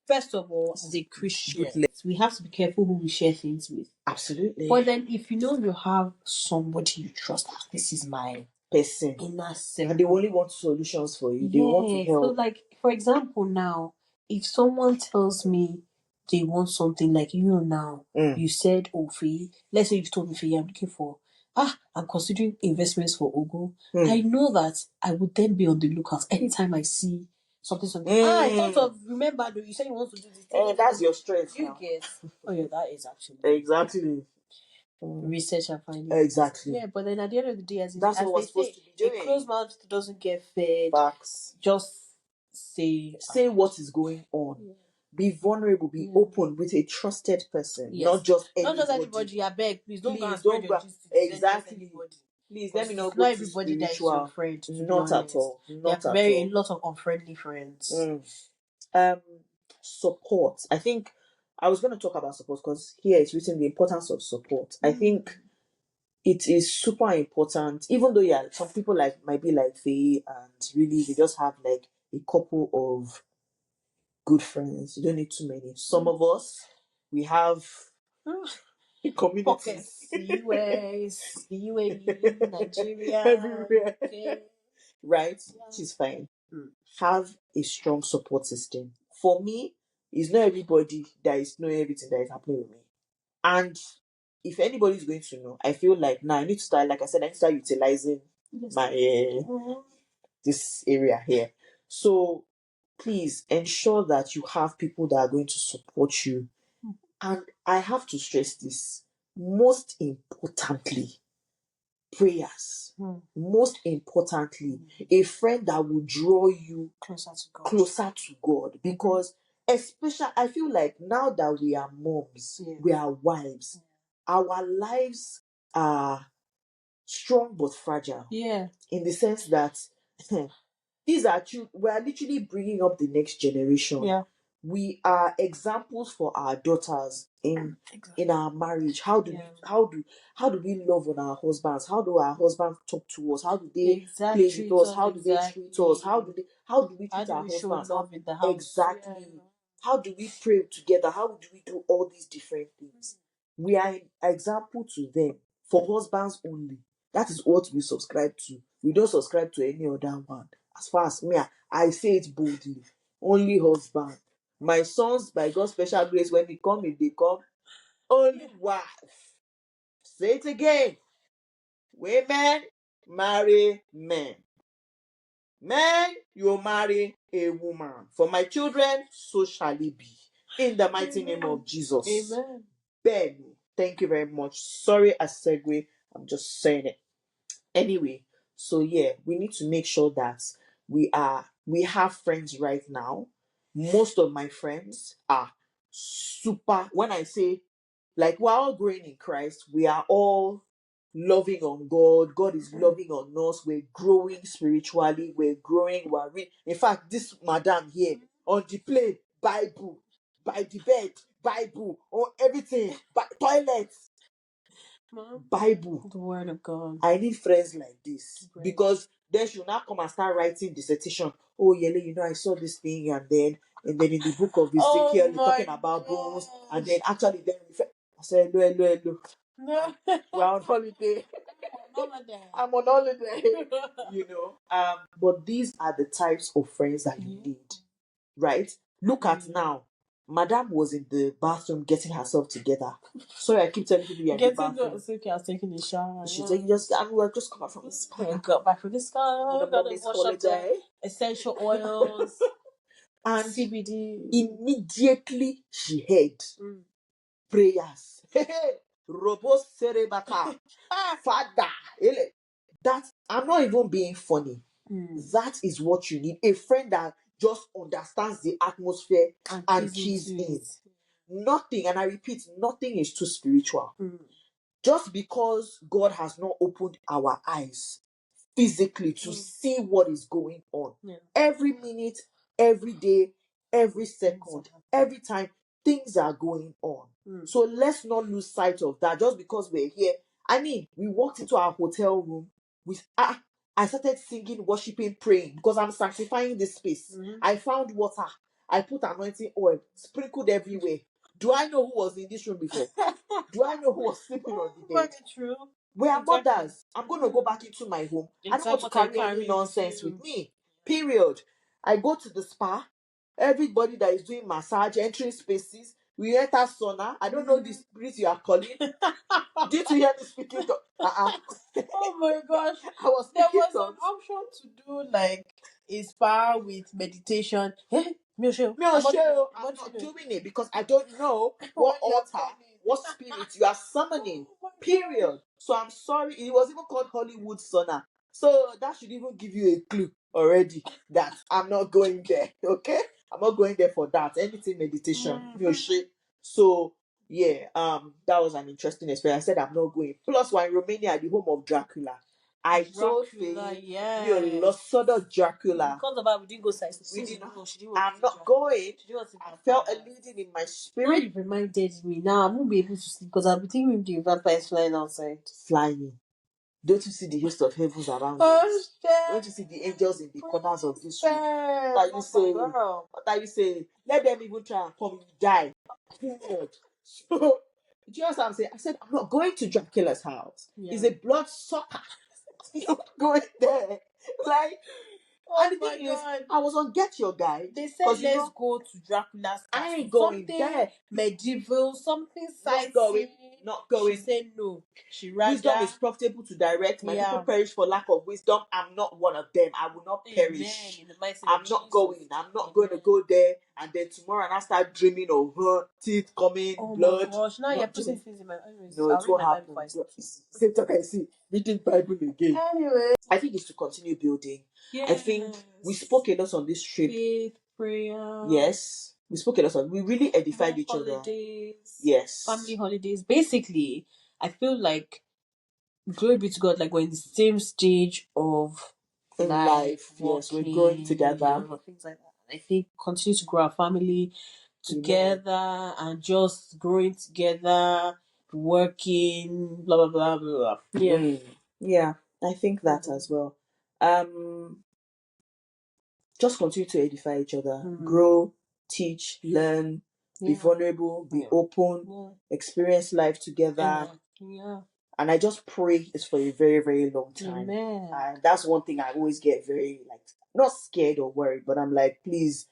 A: First of all, as a Christian, we have to be careful who we share things with.
B: Absolutely.
A: But then if you know you have somebody you trust, this is my
B: person,
A: inner circle,
B: and they only want solutions for you. They want to help.
A: So like, for example, now, if someone tells me they want something like now, you said, oh, Feyi, let's say you've told me, Feyi, I'm looking for, I'm considering investments for Ogo. I know that I would then be on the lookout anytime I see something. I thought of, remember, you said you want to do this thing.
B: That's your strength.
A: You guess. Oh, yeah, that is actually.
B: Exactly.
A: Research and finding.
B: Exactly.
A: Yeah, but then at the end of the day,
B: that's what we're supposed to be doing.
A: A closed mouth doesn't get fed.
B: Facts.
A: Just say
B: what is going on. Yeah. Be vulnerable. Be open with a trusted person. Yes. Not just anybody.
A: I beg, please don't go.
B: Exactly. Please let me not go
A: everybody that is your friend.
B: Not at all. Not at all.
A: A lot of unfriendly friends.
B: Support. I think I was going to talk about support because here it's written the importance of support. I think it is super important, even though some people might be like Feyi and really they just have like a couple of good friends. You don't need too many. Some of us, we have communities.
A: The US, the UAE, Nigeria,
B: everywhere. Okay. Right? Which is fine. Have a strong support system. For me, it's not everybody that is knowing everything that is happening with me. And if anybody's going to know, I feel like now I need to start, like I said, I need to start utilizing my this area here. So please ensure that you have people that are going to support you. And I have to stress this. Most importantly, prayers. Most importantly, a friend that will draw you closer to God. Because especially, I feel like now that we are moms, we are wives, our lives are strong but fragile. Yeah. In the sense that these are we are literally bringing up the next generation. Yeah. We are examples for our daughters in our marriage. How do we love on our husbands? How do our husbands talk to us? How do they play with us? How do they treat us? How do we treat our husbands?
A: In the house?
B: Exactly. Yeah. How do we pray together? How do we do all these different things? We are an example to them for husbands only. That is what we subscribe to. We don't subscribe to any other one. As far as me, I say it boldly. Only husband. My sons, by God's special grace, when they come, if they come, only wife. Say it again. Women marry men. Men, you marry a woman. For my children, so shall it be. In the mighty name of Jesus. Amen. Ben, thank you very much. Sorry I segue. I'm just saying it. Anyway, so we need to make sure that we are we have friends right now. Most of my friends are super. When I say, like, we're all growing in Christ, we are all loving on God. God is loving on us. We're growing spiritually. We're growing. In fact, this madam here on the plane, Bible, by the bed, Bible, on everything, toilets, Bible.
A: The word of God.
B: I need friends like this. Great. Because then she'll now come and start writing dissertation. Oh, Yele, I saw this thing, and then in the book of Ezekiel, it's talking about bones, and then actually then I said, hello. No. We're on holiday. I'm on holiday. But these are the types of friends that you need, right? Look at now. Madam was in the bathroom getting herself together. Sorry, I keep telling people you're in the bathroom.
A: It's okay, I was taking a shower.
B: She said, we're just come back from the spa.
A: I got back from the spa. Got to wash up the essential oils
B: and
A: CBD.
B: Immediately she heard prayers. Robos cerebata. Father. That I'm not even being funny. That is what you need. A friend that just understands the atmosphere and keys in. Nothing, and I repeat, nothing is too spiritual. Just because God has not opened our eyes physically to see what is going on. Every minute, every day, every second, every time, things are going on. So let's not lose sight of that just because we're here. I mean, we walked into our hotel room with I started singing, worshiping, praying because I'm sanctifying this space. I found water. I put anointing oil, sprinkled everywhere. Do I know who was in this room before? Do I know who was sleeping on the bed? True. We are mothers. I'm going to go back into my home. I don't want to carry any nonsense with me. Period. I go to the spa. Everybody that is doing massage, entering spaces, we enter sauna. I don't know the spirit you are calling. Did you hear me speaking? Oh my gosh. There was an option to do like a spa with meditation. I'm not doing it because I don't know what altar, what spirit you are summoning. Period. So I'm sorry. It was even called Hollywood sauna. So that should even give you a clue already that I'm not going there. Okay? I'm not going there for that. Anything meditation. So yeah, that was an interesting experience. I said I'm not going. Plus, we're in Romania, the home of Dracula. I told Feyi, you lost sort of Dracula. Because of that, we didn't go sight. I'm not going. I felt a leading in my spirit.
A: Now you've reminded me. Now I won't be able to sleep because I'll be thinking the vampires flying outside.
B: Flying. Don't you see the host of heavens around us? Don't you see the angels in the corners of this room? What are you saying? What are you saying? Let them even try and come, you die. Period. So, do you know what I'm saying? I said, I'm not going to Dracula's house. It's a blood sucker. I'm not going there. Like, and the thing is, I was on Get Your Guide.
A: They said let's go to Dracula's house.
B: I ain't going there.
A: Medieval, something sightseeing.
B: Not going.
A: She said no. She rather.
B: Wisdom is profitable to direct. My people perish for lack of wisdom. I'm not one of them. I will not perish. I'm not going. I'm not going to go there. And then tomorrow and I start dreaming of her teeth coming, blood.
A: Oh my gosh! Now you're putting things in my eyes.
B: No, it's what happens. Same talk I see. Reading Bible again. Anyway, I think it's to continue building. Yes. I think we spoke a lot on this trip.
A: Faith, prayer.
B: Yes. We spoke a lot on. We really edified each other. Yes.
A: Family holidays. Basically, I feel like, glory be to God, like we're in the same stage of
B: life. Yes, we're growing together.
A: Things like that. I think continue to grow our family together and just growing together, working, blah blah blah blah. Yeah.
B: Yeah, I think that as well. Just continue to edify each other, grow, teach, learn, be vulnerable, be open, experience life together. And I just pray it's for a very, very long time.
A: Amen.
B: And that's one thing I always get very, not scared or worried, but I'm like, please,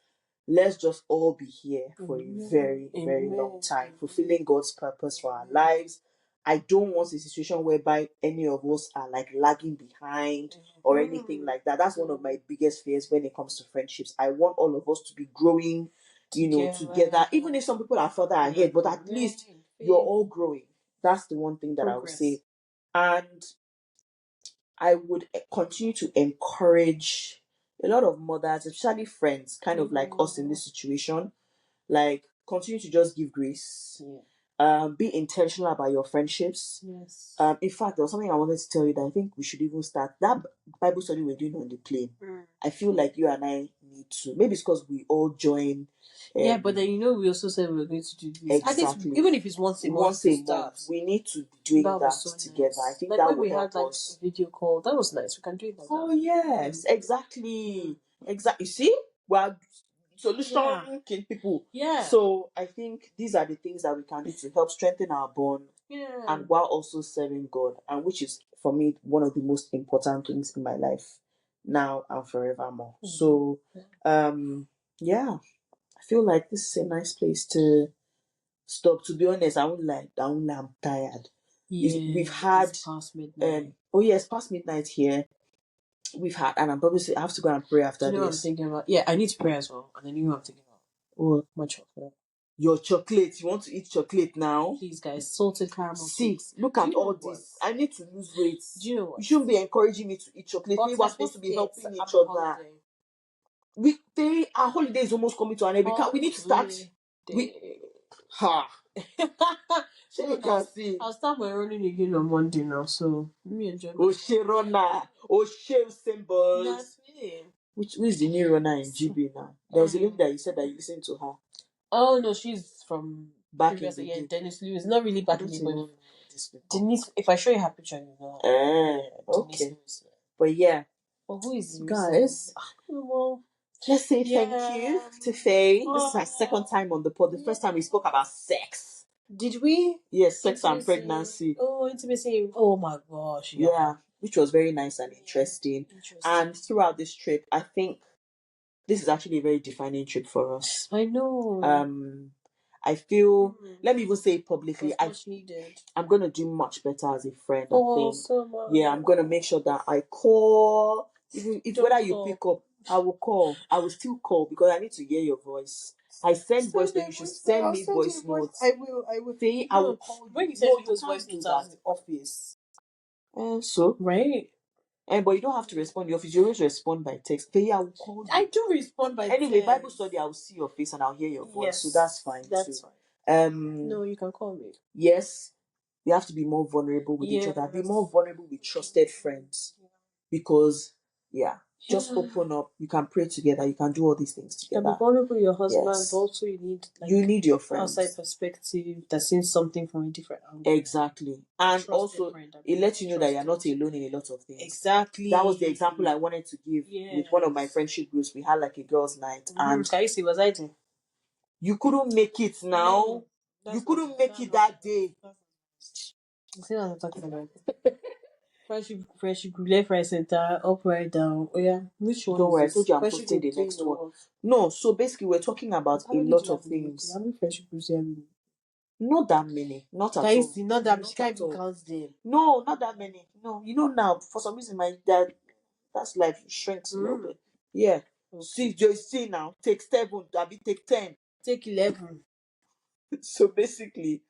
B: let's just all be here for a very, very long time, fulfilling God's purpose for our lives. I don't want a situation whereby any of us are lagging behind or anything like that. That's one of my biggest fears when it comes to friendships. I want all of us to be growing, together. Even if some people are further ahead, but at least you're all growing. That's the one thing that I would say. And I would continue to encourage, a lot of mothers, especially friends, kind of like us in this situation, like continue to just give grace. Be intentional about your friendships.
A: Yes.
B: In fact, there was something I wanted to tell you that I think we should even start. That Bible study we're doing on the plane. I feel like you and I need to. Maybe it's because we all join.
A: Yeah, but then we also said we were going to do this.
B: Exactly.
A: At least, even if it's once a month,
B: we need to be doing that
A: so
B: together.
A: Nice.
B: I think
A: like
B: that
A: when
B: would
A: we
B: help
A: had like
B: us.
A: a video call, that was nice. We can do it like that.
B: Oh yes, exactly. Exactly. You see, we're solution people.
A: Yeah.
B: So I think these are the things that we can do to help strengthen our bond. And while also serving God, and which is for me one of the most important things in my life now and forevermore. So yeah, I feel like this is a nice place to stop. To be honest, I won't lie, I'm tired. We've had
A: past midnight.
B: Oh yes, past midnight here. We've had, and I'm probably I have to go and pray after
A: Do you know
B: this.
A: what I'm thinking about? Yeah, I need to pray as well, and then you know what I'm thinking about.
B: Oh,
A: my chocolate.
B: Your chocolate. You want to eat chocolate now?
A: Please, guys, salted caramel.
B: See, look at all this. I need to lose weight.
A: Do you know what?
B: You shouldn't be encouraging me to eat chocolate. We were supposed to be helping each other. Our holiday is almost coming to an end. We need to start. So you can see.
A: I'll start my running again on Monday now, so let me enjoy my
B: Runner. Symbols.
A: That's me.
B: Who is the new runner in GB now? There was a lady that you said that you listened to her.
A: Oh no, she's from
B: back in the day.
A: Dennis Lewis. Not really back in the day. Denise, if I show you her picture, you know.
B: Okay.
A: Lewis.
B: But yeah.
A: But who is
B: guys?
A: Well,
B: let's say thank you to Feyi. This is our second time on the pod. The first time we spoke about sex.
A: Did we?
B: Yes, sex and pregnancy.
A: Oh, intimacy. Oh my gosh.
B: Yeah. Which was very nice and interesting. And throughout this trip, I think this is actually a very defining trip for us.
A: I know.
B: I feel, let me even say it publicly, I'm going to do much better as a friend, I think. So much. Yeah, I'm going to make sure that I call, if whether you pick up, I will call. I will still call because I need to hear your voice. I send voice notes. You should send me voice notes. I will. Say, I will call you.
A: When you send me those voice notes, I was in the office.
B: So?
A: Right.
B: But you don't have to respond in the office. You always respond by text. Feyi, I will call you.
A: I do respond by text.
B: Anyway, Bible study, I will see your face and I'll hear your voice. Yes, so that's fine. That's fine.
A: No, you can call me.
B: Yes, we have to be more vulnerable with each other. Be more vulnerable with trusted friends. Because, just open up. You can pray together. You can do all these things together.
A: You can be vulnerable with your husband, but also you need
B: your friends.
A: Outside perspective that sees something from a different angle.
B: Exactly. And also, it lets you know that you're not alone in a lot of things. Exactly. That was the example I wanted to give with one of my friendship groups. We had like a girls' night. And
A: can you see, was I there?
B: You couldn't make it now. No, you couldn't make it that day.
A: You see what I'm talking about? Friendship, left, right, center, up, right, down. Oh yeah, which one?
B: Don't worry, I told you I'm posting the next one. No, so basically we're talking about a lot of things.
A: How many friendship groups do you have?
B: Not that many. Not at all.
A: Guys, not that many. Can't even count them.
B: No, not that many. No, now for some reason that's life shrinks a little bit. Yeah. Okay. See now. Take 7, take 10.
A: Take 11.
B: So basically,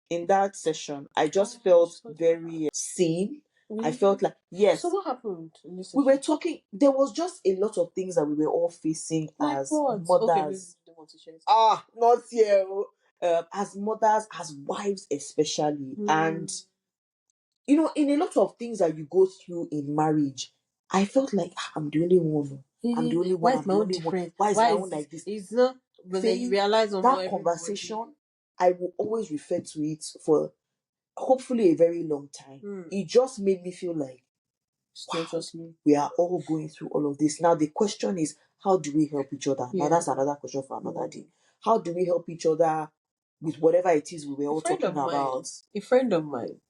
B: in that session, I just felt very seen. Really? I felt like, yes.
A: So what happened in this
B: session? We were talking, there was just a lot of things that we were all facing like as what? Mothers. Okay, not here. As mothers, as wives especially. And, in a lot of things that you go through in marriage, I felt like I'm the only one. I'm the only one.
A: Why is my own different? Why is my own like this? It's not when you realize
B: that conversation. I will always refer to it for hopefully a very long time. It just made me feel like, wow, we are all going through all of this. Now the question is, how do we help each other? Now that's another question for another day. How do we help each other with whatever it is we were all talking about?
A: A friend of mine,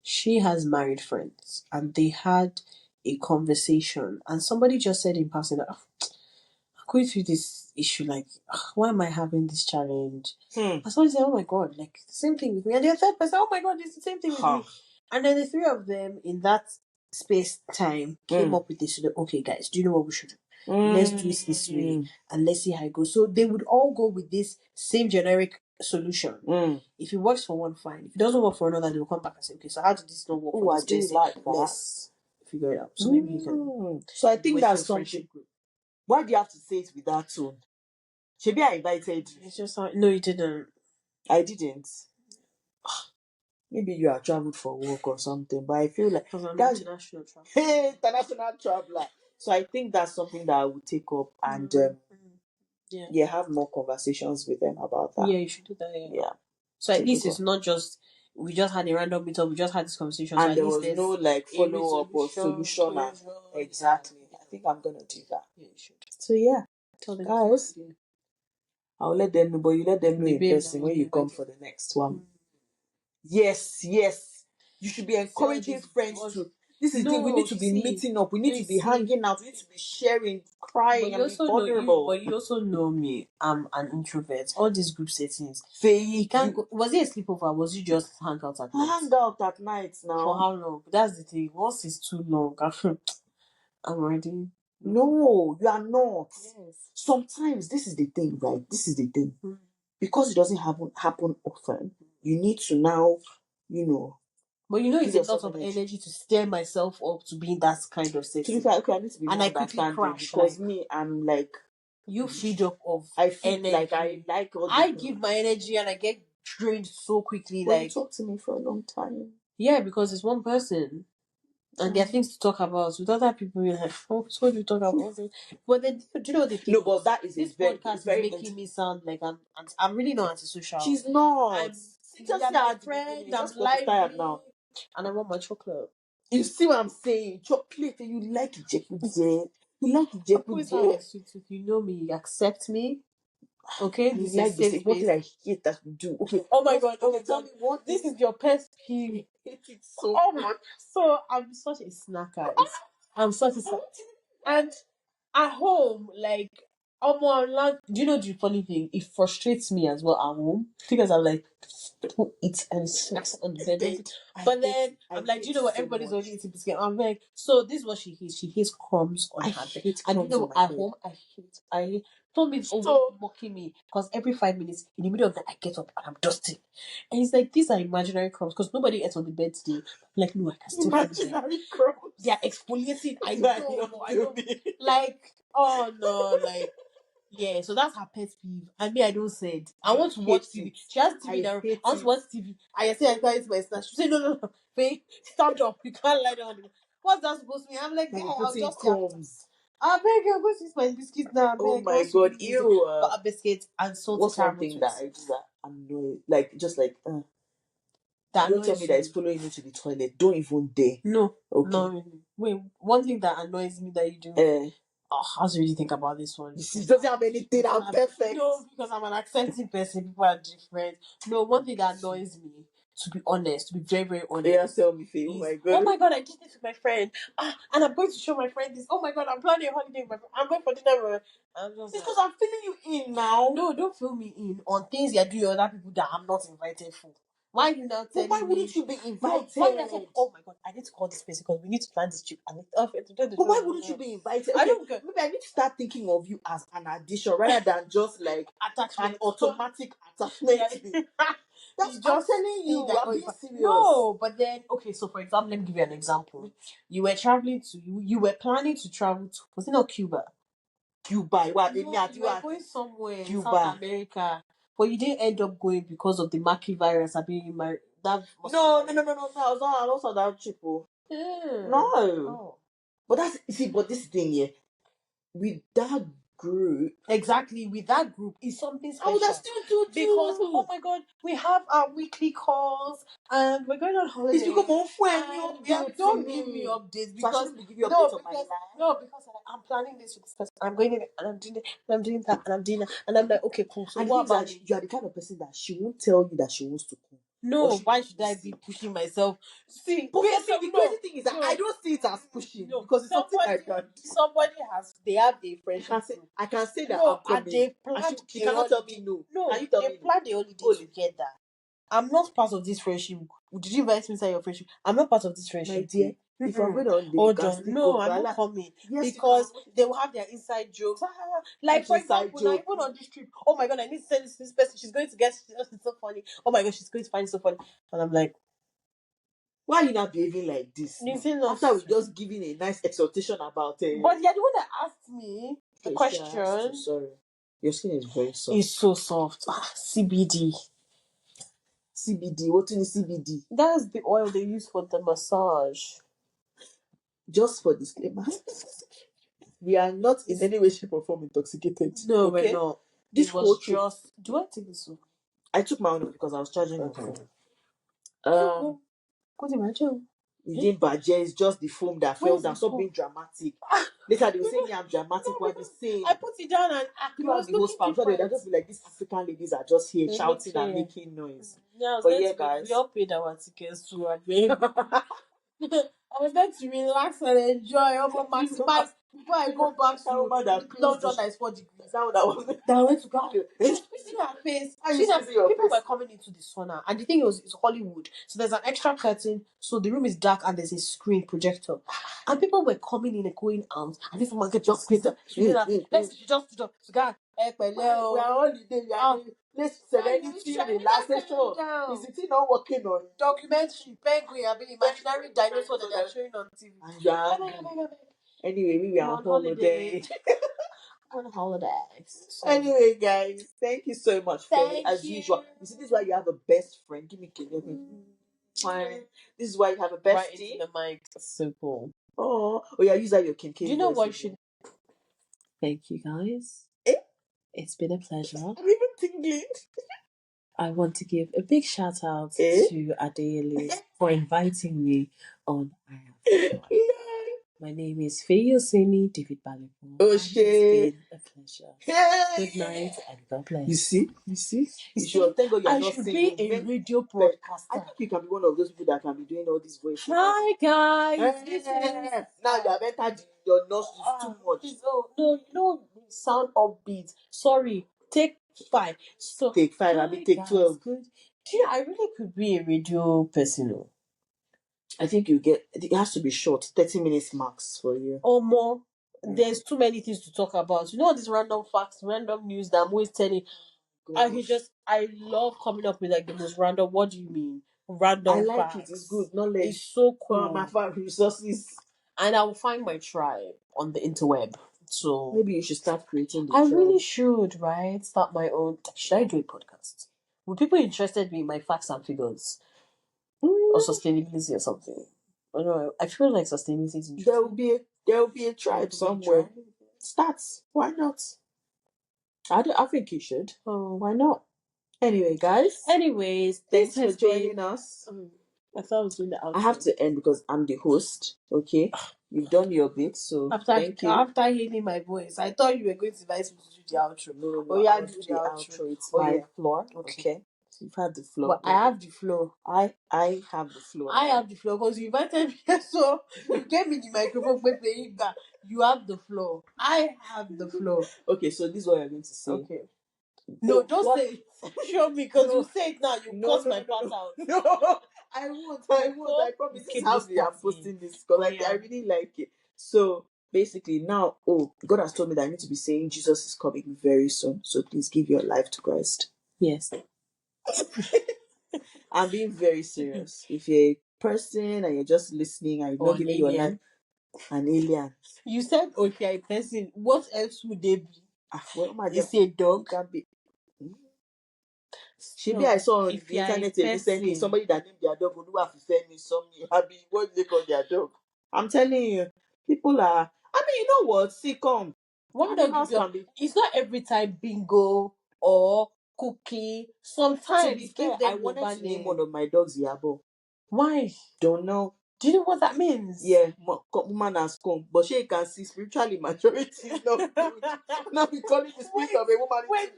A: she has married friends, and they had a conversation, and somebody just said in passing that, going through this issue, like, why am I having this challenge? And somebody said, oh my god, like, same thing with me. And the third person, oh my god, it's the same thing with me. And then the three of them in that space time came up with this, okay guys, do you know what we should do? Let's do it this way and let's see how it goes. So they would all go with this same generic solution. If it works for one, fine. If it doesn't work for another, they will come back and say, okay, so how did this not work for this person? Let's figure it out. So maybe you can.
B: So I think that's something. Why do you have to say it with that tone? Maybe I invited you.
A: It's just like, no, you didn't.
B: I didn't. Maybe you are traveled for work or something, but I feel like
A: Because I'm
B: that's
A: international travel.
B: hey, international traveler. So I think that's something that I would take up and yeah, have more conversations with them about that.
A: Yeah, you should do that.
B: Yeah.
A: So at
B: Take
A: least
B: it
A: it's
B: up.
A: not just we just had a random meetup, we just had this conversation. So
B: And
A: at
B: there
A: least
B: was
A: there's
B: no like
A: a
B: follow up or
A: resolution,
B: solution. And
A: closure.
B: exactly.
A: Yeah.
B: I think I'm gonna do that.
A: Yeah, you should.
B: So yeah,
A: Tell them
B: guys, I'll let them know, but you let them know
A: the
B: in
A: babe that
B: person when
A: was
B: you come
A: invited.
B: for the next one. Yes, yes. You should be encouraging
A: this
B: friends
A: was-
B: to. This is the thing. We
A: No,
B: need to be
A: see,
B: meeting up. We need
A: no,
B: to be
A: see.
B: hanging out. We need to be sharing,
A: But
B: crying,
A: you
B: and be
A: also know
B: vulnerable.
A: but you also know me. I'm an introvert. All these group settings.
B: Feyi,
A: You can't go. Was it a sleepover? Was you just hang out at night?
B: hang out at night now.
A: For how long? That's the thing. Once it's too long, I'm ready.
B: No, you are not.
A: Yes.
B: Sometimes this is the thing, right? This is the thing. Because it doesn't happen often, you need to now,
A: But you know,
B: give
A: it's a
B: yourself
A: lot of energy to stir myself up to be in that kind of
B: To be
A: setting.
B: fair, okay, I need to be
A: And
B: more
A: I quickly
B: understanding
A: crash.
B: because
A: Like,
B: me, I'm like,
A: you feed up of
B: I feel
A: energy.
B: like I like all the
A: I give my energy and I get drained so quickly.
B: But you
A: Like,
B: talk to me for a long time.
A: yeah, because it's one person. And there are things to talk about. With other people, you're like, oh, so do you talk about this? But then, do you know what the thing
B: No, but
A: is?
B: that is
A: This
B: very,
A: podcast is
B: very
A: making me sound like I'm really not antisocial.
B: She's not.
A: I'm
B: Just
A: yeah,
B: my
A: my
B: friend.
A: friend.
B: You
A: I'm
B: just got tired
A: lively,
B: now.
A: and I want my chocolate.
B: You see what I'm saying? Chocolate, and you like Ijekuje. You like
A: I've always had a
B: Ijekuje.
A: sweet tooth. You know me. You accept me. Okay,
B: And
A: this
B: you
A: is
B: like
A: a
B: this.
A: safe
B: What
A: space.
B: did I hate that you do? Okay.
A: Oh my god! Oh my
B: tell
A: god!
B: me what
A: This is your pet peeve.
B: I hate it so
A: Oh
B: much.
A: my! So I'm such a snacker. I'm such a snacker. And at home, like, do you know the funny thing? It frustrates me as well at home because I'm like, people eat and snacks on the bed. But then I'm like, do you know what? Everybody's already eating biscuit. I'm like, so this is what she hates. She hates crumbs on her bed. And you know, at home, I hate. Tommy's always mocking me because every 5 minutes in the middle of the night, I get up and I'm dusting. And he's like, these are imaginary crumbs because nobody ate on the bed today. I'm like, no, I can still feel them.
B: Imaginary crumbs.
A: They are exfoliating. I
B: Like,
A: know. Like, oh no, like, yeah. So that's her pet peeve. And me, I don't say it. I want to watch TV. She has TV now. I want to watch TV. I say I can't eat my snacks. She say no, no, no. Faye, stand up. You can't lie down. What's that supposed to mean? I'm like, yeah, I'll just
B: crumbs.
A: I beg you, go eat my biscuits now.
B: Oh my god, ew.
A: Got a biscuit and salty
B: What's one
A: caramel
B: thing that
A: twist.
B: I do that annoy? Like, just like,
A: That
B: don't tell
A: annoys
B: me that it's
A: you.
B: following you to the toilet. Don't even dare.
A: No.
B: Okay.
A: No, really. Wait, one thing that annoys me that you do. Oh, I have to really think about this one.
B: She doesn't have anything. I'm perfect.
A: No, because I'm an accepting person. People are different. No, one thing that annoys me, to be honest, to be very, very honest.
B: Yeah, tell me, Faye. Oh my god.
A: Oh my god, I did this with my friend. And I'm going to show my friend this. Oh my god, I'm planning a holiday with my friend. I'm going for dinner. I'm just
B: it's because I'm feeling you in now.
A: No, don't fill me in on things you're doing with other people that I'm not invited for. Why you now telling
B: why
A: me?
B: wouldn't you be invited?
A: No, why did I say, oh my god, I need to call this person because we need to plan this trip. And
B: but why wouldn't you be invited? Okay,
A: I don't care.
B: Maybe I need to start thinking of you as an addition rather than just like
A: attachment.
B: an automatic attachment. That's just telling you. I'm being serious.
A: No, but then okay. So for example, let me give you an example. You were traveling to you were planning to travel to was it not Cuba?
B: Cuba. What?
A: No, you were going somewhere in South America, but you didn't end up going because of the Maki virus. I mean, that
B: no. I was on that trip. No.
A: Oh.
B: But but this thing here, with that group.
A: Exactly, with that group is something special.
B: Oh, that's still
A: because oh my god, we have our weekly calls and we're going on holiday. Don't give me updates because because I'm planning this with this person. I'm going in and I'm doing it and I'm doing that and I'm doing that and I'm like, okay, cool. So
B: and
A: what about
B: you are the kind of person that she won't tell you that she wants to come.
A: No, why should I be pushing myself? See,
B: but the crazy thing is that I don't see it as pushing because it's something I can do.
A: Somebody they have a friendship.
B: I can say that I'm coming. She cannot tell me no.
A: No,
B: can you tell
A: they
B: me
A: plan the holiday together. I'm not part of this friendship. Did you invite me inside your friendship? I'm not part of this friendship.
B: My dear, if I'm going on the
A: no, I'm not coming because they will have their inside jokes. Like for example, now even on this trip, oh my god, I need to send this to this person. She's going to get it's so funny. Oh my god, she's going to find it so funny, and I'm like,
B: why are you not behaving like this? After we just giving a nice exhortation about it.
A: But you're the one that asked me. The
B: Tracy, I asked you,
A: question
B: sorry. Your skin is very soft.
A: is so soft. CBD.
B: CBD. What is CBD?
A: That's the oil they use for the massage.
B: Just for disclaimer, we are not in any way, shape, or form intoxicated.
A: No,
B: okay?
A: we're not.
B: This
A: It
B: whole
A: was
B: trip,
A: just. Do I take this one?
B: I took my own because I was charging my
A: Okay.
B: phone.
A: Could you imagine?
B: It didn't budget. It's just the foam that fell down. Stop being dramatic. Later they will say me I'm dramatic. We're the same.
A: I put it down and
B: Throughout the whole spam, so they just be like these African ladies are just here shouting and making noise.
A: Yeah,
B: but yeah, guys,
A: we all paid our tickets too. I was there to relax and enjoy. Maximize before I go back to London. That is 4 degrees. That I went to go. She's squeezing her face. People were coming into the sauna, and the thing was, it's Hollywood, so there's an extra curtain, so the room is dark, and there's a screen projector, and people were coming in and going out, and this woman could just sit. She just stood up. So, guy, we are holiday. We are this serenity, relaxation. Is the thing not working on? Documentary, penguin, I mean, imaginary dinosaur that they are showing on TV.
B: And you are anyway, we are on holiday.
A: On holidays. So.
B: Anyway, guys, thank you so much for as usual. You see, this is why you have a best friend. Give me fine. This is why you have a bestie.
A: Right into the mic. So cool.
B: Oh yeah, use that your kinky.
A: Do you know what should? Thank you, guys. It's been a pleasure.
B: I'm even tingling.
A: I want to give a big shout out to Adeyele for inviting me on. My name is Feyi David Balipo. It's been a pleasure. Good night and God bless.
B: You see? You should thank God
A: I should be a radio broadcaster.
B: I think you can be one of those people that can be doing all these voices.
A: Hi guys.
B: Now you have entered your nostrils too much.
A: No, sound upbeat. Sorry. Take 5. So
B: take 5. I mean take 12.
A: Good. Do you know, I really could be a radio person.
B: I think it has to be short, 30 minutes max for you.
A: Or more. There's too many things to talk about. You know these random facts, random news that I'm always telling. I love coming up with like the most random. What do you mean? Random facts. I like
B: it. It's good knowledge.
A: It's so cool.
B: My fact resources.
A: And I will find my tribe on the interweb. So
B: maybe you should start creating the
A: tribe. I really should, right? Start my own. Should I do a podcast? Would people interested in my facts and figures? Or sustainability or something? I don't know. I feel like sustainability is interesting.
B: There will be a tribe somewhere. Start. Why not? I think you should.
A: Oh,
B: why not? Anyway, guys. Thanks for joining us.
A: I thought I was doing the outro.
B: I have to end because I'm the host. Okay, you've done your bit, so thank you.
A: After hearing my voice, I thought you were going to invite me to do the outro.
B: No. Oh yeah, do the outro. It's my floor. Okay. You've had the floor.
A: But I have the floor.
B: I have the floor.
A: I have the floor because you invited me, so you gave me the microphone. You have the floor. I have the floor.
B: Okay, so this is what you're going to say.
A: Okay. No, don't say it. Show me, because you say it now. You cut my part out.
B: No, I won't. I promise. This is how we are posting this because I really like it. So basically, now, God has told me that I need to be saying Jesus is coming very soon. So please give your life to Christ.
A: Yes.
B: I'm being very serious. If you're a person and you're just listening and you're not giving your life, an alien.
A: You said okay, a person. What else would they be?
B: Is it a dog? Can be. I saw on the internet recently somebody that named their dog Oluwafifemi something. What they call their dog? I'm telling you, people are. I mean, you know what? See, come.
A: One dog can be. It's not every time bingo or cookie. Sometimes
B: I wanted to name one of my dogs Yabo.
A: Why?
B: Don't know.
A: Do you know what that means?
B: Yeah, woman has come, but she can see spiritually majority is not good. Now we calling the spirit of a woman. Wait.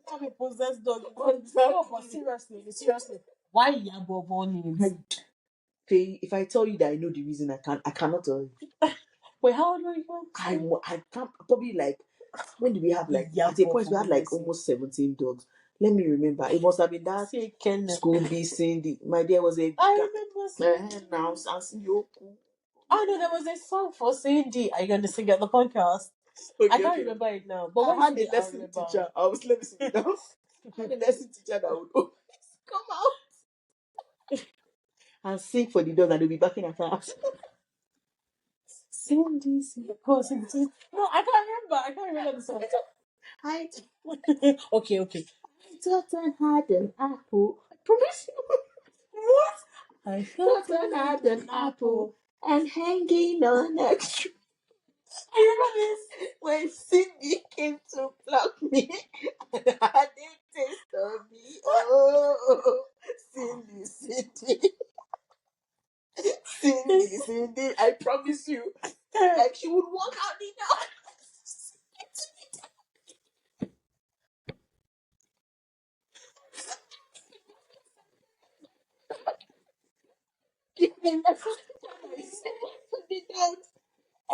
A: Have a possessed dog. No, but seriously, why Yabo born?
B: If I tell you that I know the reason, I cannot tell you.
A: Wait, how old were you?
B: I can't probably like. When did we have like at a point we had like almost 17 dogs? Let me remember. It must have been that Scooby, Cindy. My dear was a.
A: I remember.
B: Now you.
A: Oh no, there was a song for Cindy. Are you going to sing at the podcast? Okay, I can't remember it now. But I had a lesson teacher.
B: I was listening now. I had a lesson teacher that would come out and sing for the dogs, and they'll be backing at us.
A: Cindy, Cindy. Oh, Cindy, Cindy. No, I can't remember the song.
B: I
A: Okay.
B: I thought I had an apple. I promise you.
A: What? I
B: Thought I had an apple and hanging on a tree.
A: I remember this.
B: When Cindy came to pluck me, I didn't taste of me. Oh, Cindy, Cindy, Cindy. I promise you, like she would walk out the door. Even the first time I said it out,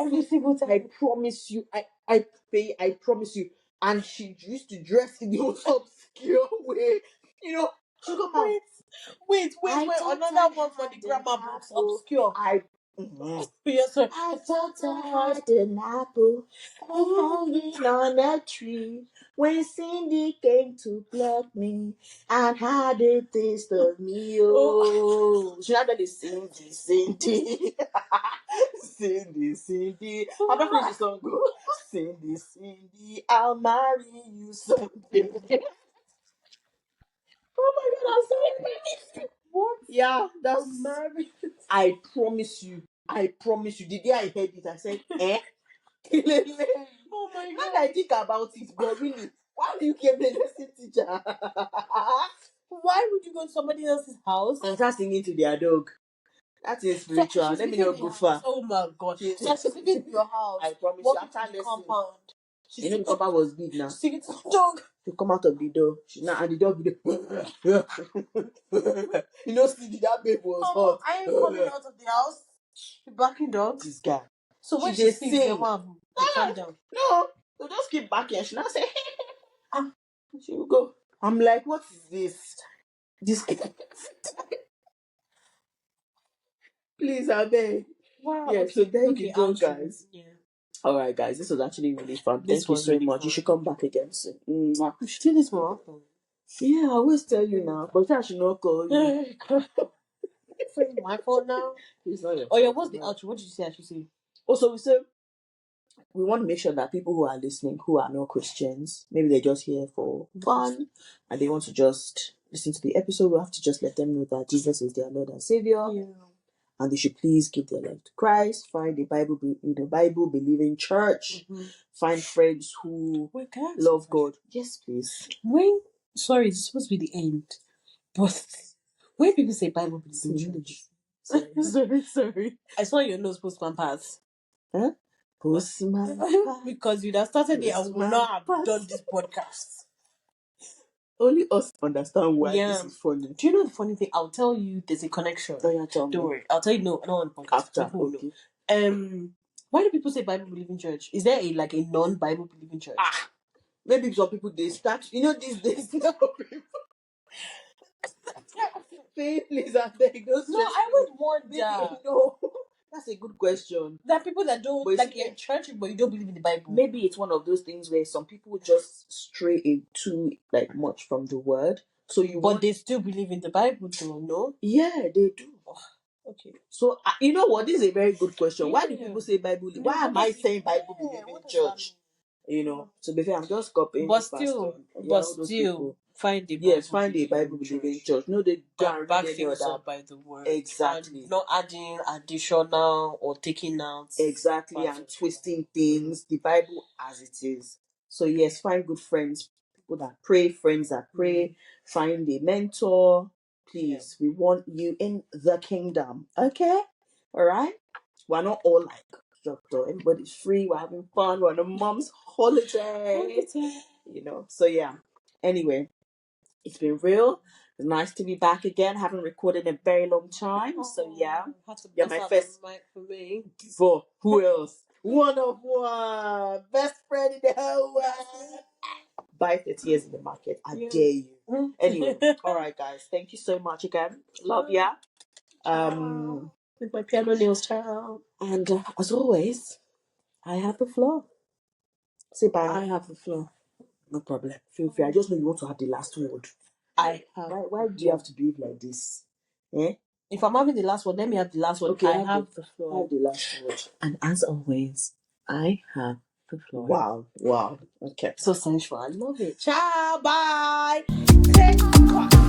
B: every single time. I promise you, I promise you. And she used to dress in the most obscure way. You know, she come out.
A: Wait.
B: I thought
A: Another
B: I
A: one for the
B: had
A: grammar
B: an
A: books.
B: apple.
A: Obscure. Yes, sir.
B: I thought I had an apple hanging on a tree when Cindy came to pluck me and had a taste of me. Oh, she had the Cindy, Cindy, Cindy. I'm not finished the song. Cindy, I'll marry you someday. Oh my God, I'm sorry.
A: What?
B: Yeah, that's
A: Married.
B: I promise you. The day I heard it, I said, eh?
A: Oh my
B: When
A: God.
B: I think about it, but really, why do you give me lesson teacher?
A: Why would you go to somebody else's house?
B: And start singing to their dog. That is
A: So
B: spiritual.
A: she's
B: Let me
A: living
B: not
A: in
B: go
A: your house.
B: far.
A: Oh my God. So she's living in your house.
B: I promise you,
A: Walking
B: after
A: to the
B: lesson,
A: compound.
B: you know the compound was big now.
A: Singing to the dog.
B: You come out of the door. She now and the dog be there. You know, see that babe was hot.
A: I ain't coming out of the house. The backing dog.
B: This guy.
A: So when
B: She
A: she
B: just
A: sings, they
B: sing.
A: want to calm down.
B: No, they'll just keep backing. And she now say, ah, she will go. I'm like, what is this? This please, I beg.
A: Wow.
B: Yeah,
A: Okay.
B: so there
A: Okay,
B: you go,
A: outro.
B: guys.
A: Yeah.
B: All right, guys, this was actually really fun.
A: This
B: Thank you
A: was
B: so
A: really
B: much. You
A: fun.
B: should come back again soon. Mwah.
A: We should do this more often.
B: Yeah, I always tell you now, but I should not call you.
A: So it's my fault now.
B: It's not your
A: Oh yeah,
B: fault,
A: what's the
B: no.
A: outro? What did you say I should say?
B: Also, we said we want to make sure that people who are listening, who are not Christians, maybe they're just here for fun and they want to just listen to the episode, we have to just let them know that Jesus is their Lord and Savior.
A: Yeah.
B: And they should please give their life to Christ. Find a Bible believing church.
A: Mm-hmm.
B: Find friends who love God. Yes, please.
A: Sorry, it's supposed to be the end, but when people say Bible believing church,
B: Sorry.
A: I saw your nose postman pass.
B: Huh? Postman.
A: Because you'd have started it, I would not have done this podcast.
B: Only us understand why
A: Yeah.
B: this is funny.
A: Do you know the funny thing? I'll tell you. There's a connection.
B: Oh yeah, tell me.
A: Don't worry. I'll tell you. No, not on the podcast.
B: After,
A: People will
B: okay.
A: know. Why do people say Bible believing church? Is there a non-Bible believing church?
B: Maybe some people they start. You know these days now. Please, I beg. Don't
A: No, I would wonder.
B: No, that's a good question.
A: There are people that don't you're in church, but you don't believe in the Bible.
B: Maybe it's one of those things where some people just stray too much from the word. So
A: they still believe in the Bible, though, no?
B: Yeah, they do.
A: Okay.
B: So you know what? This is a very good question. Yeah. Why do people say Bible? Why am I saying Bible believing church? You know, to be fair, I'm just copying.
A: But still, find a Bible believing church.
B: No, they
A: don't back things up by the word.
B: Exactly.
A: And not adding additional or taking out.
B: Exactly, and twisting things. The Bible as it is. So yes, find good friends, people that pray, friends that pray. Find a mentor. Please, we want you in the kingdom. Okay? All right? We're not all like doctor. Everybody's free. We're having fun. We're on a mom's holiday. You know. So yeah. Anyway, it's been real. It's nice to be back again. Haven't recorded in a very long time. So yeah. You're my first
A: mic for me.
B: For who else? One of one. Best friend in the whole world. Buy 30 years in the market. I dare you. Anyway, all right, guys. Thank you so much again. Love ya.
A: With my piano nails, child.
B: And as always, I have the floor. Say bye.
A: I have the floor.
B: No problem. Feel free. I just know you want to have the last word.
A: I have.
B: Why do you have to behave like this? Eh?
A: If I'm having the last word, let me have the last word.
B: Okay,
A: I have the floor.
B: Have the last word.
A: And as always, I have the floor.
B: Wow. Okay.
A: So sensual. I love it.
B: Ciao. Bye. Take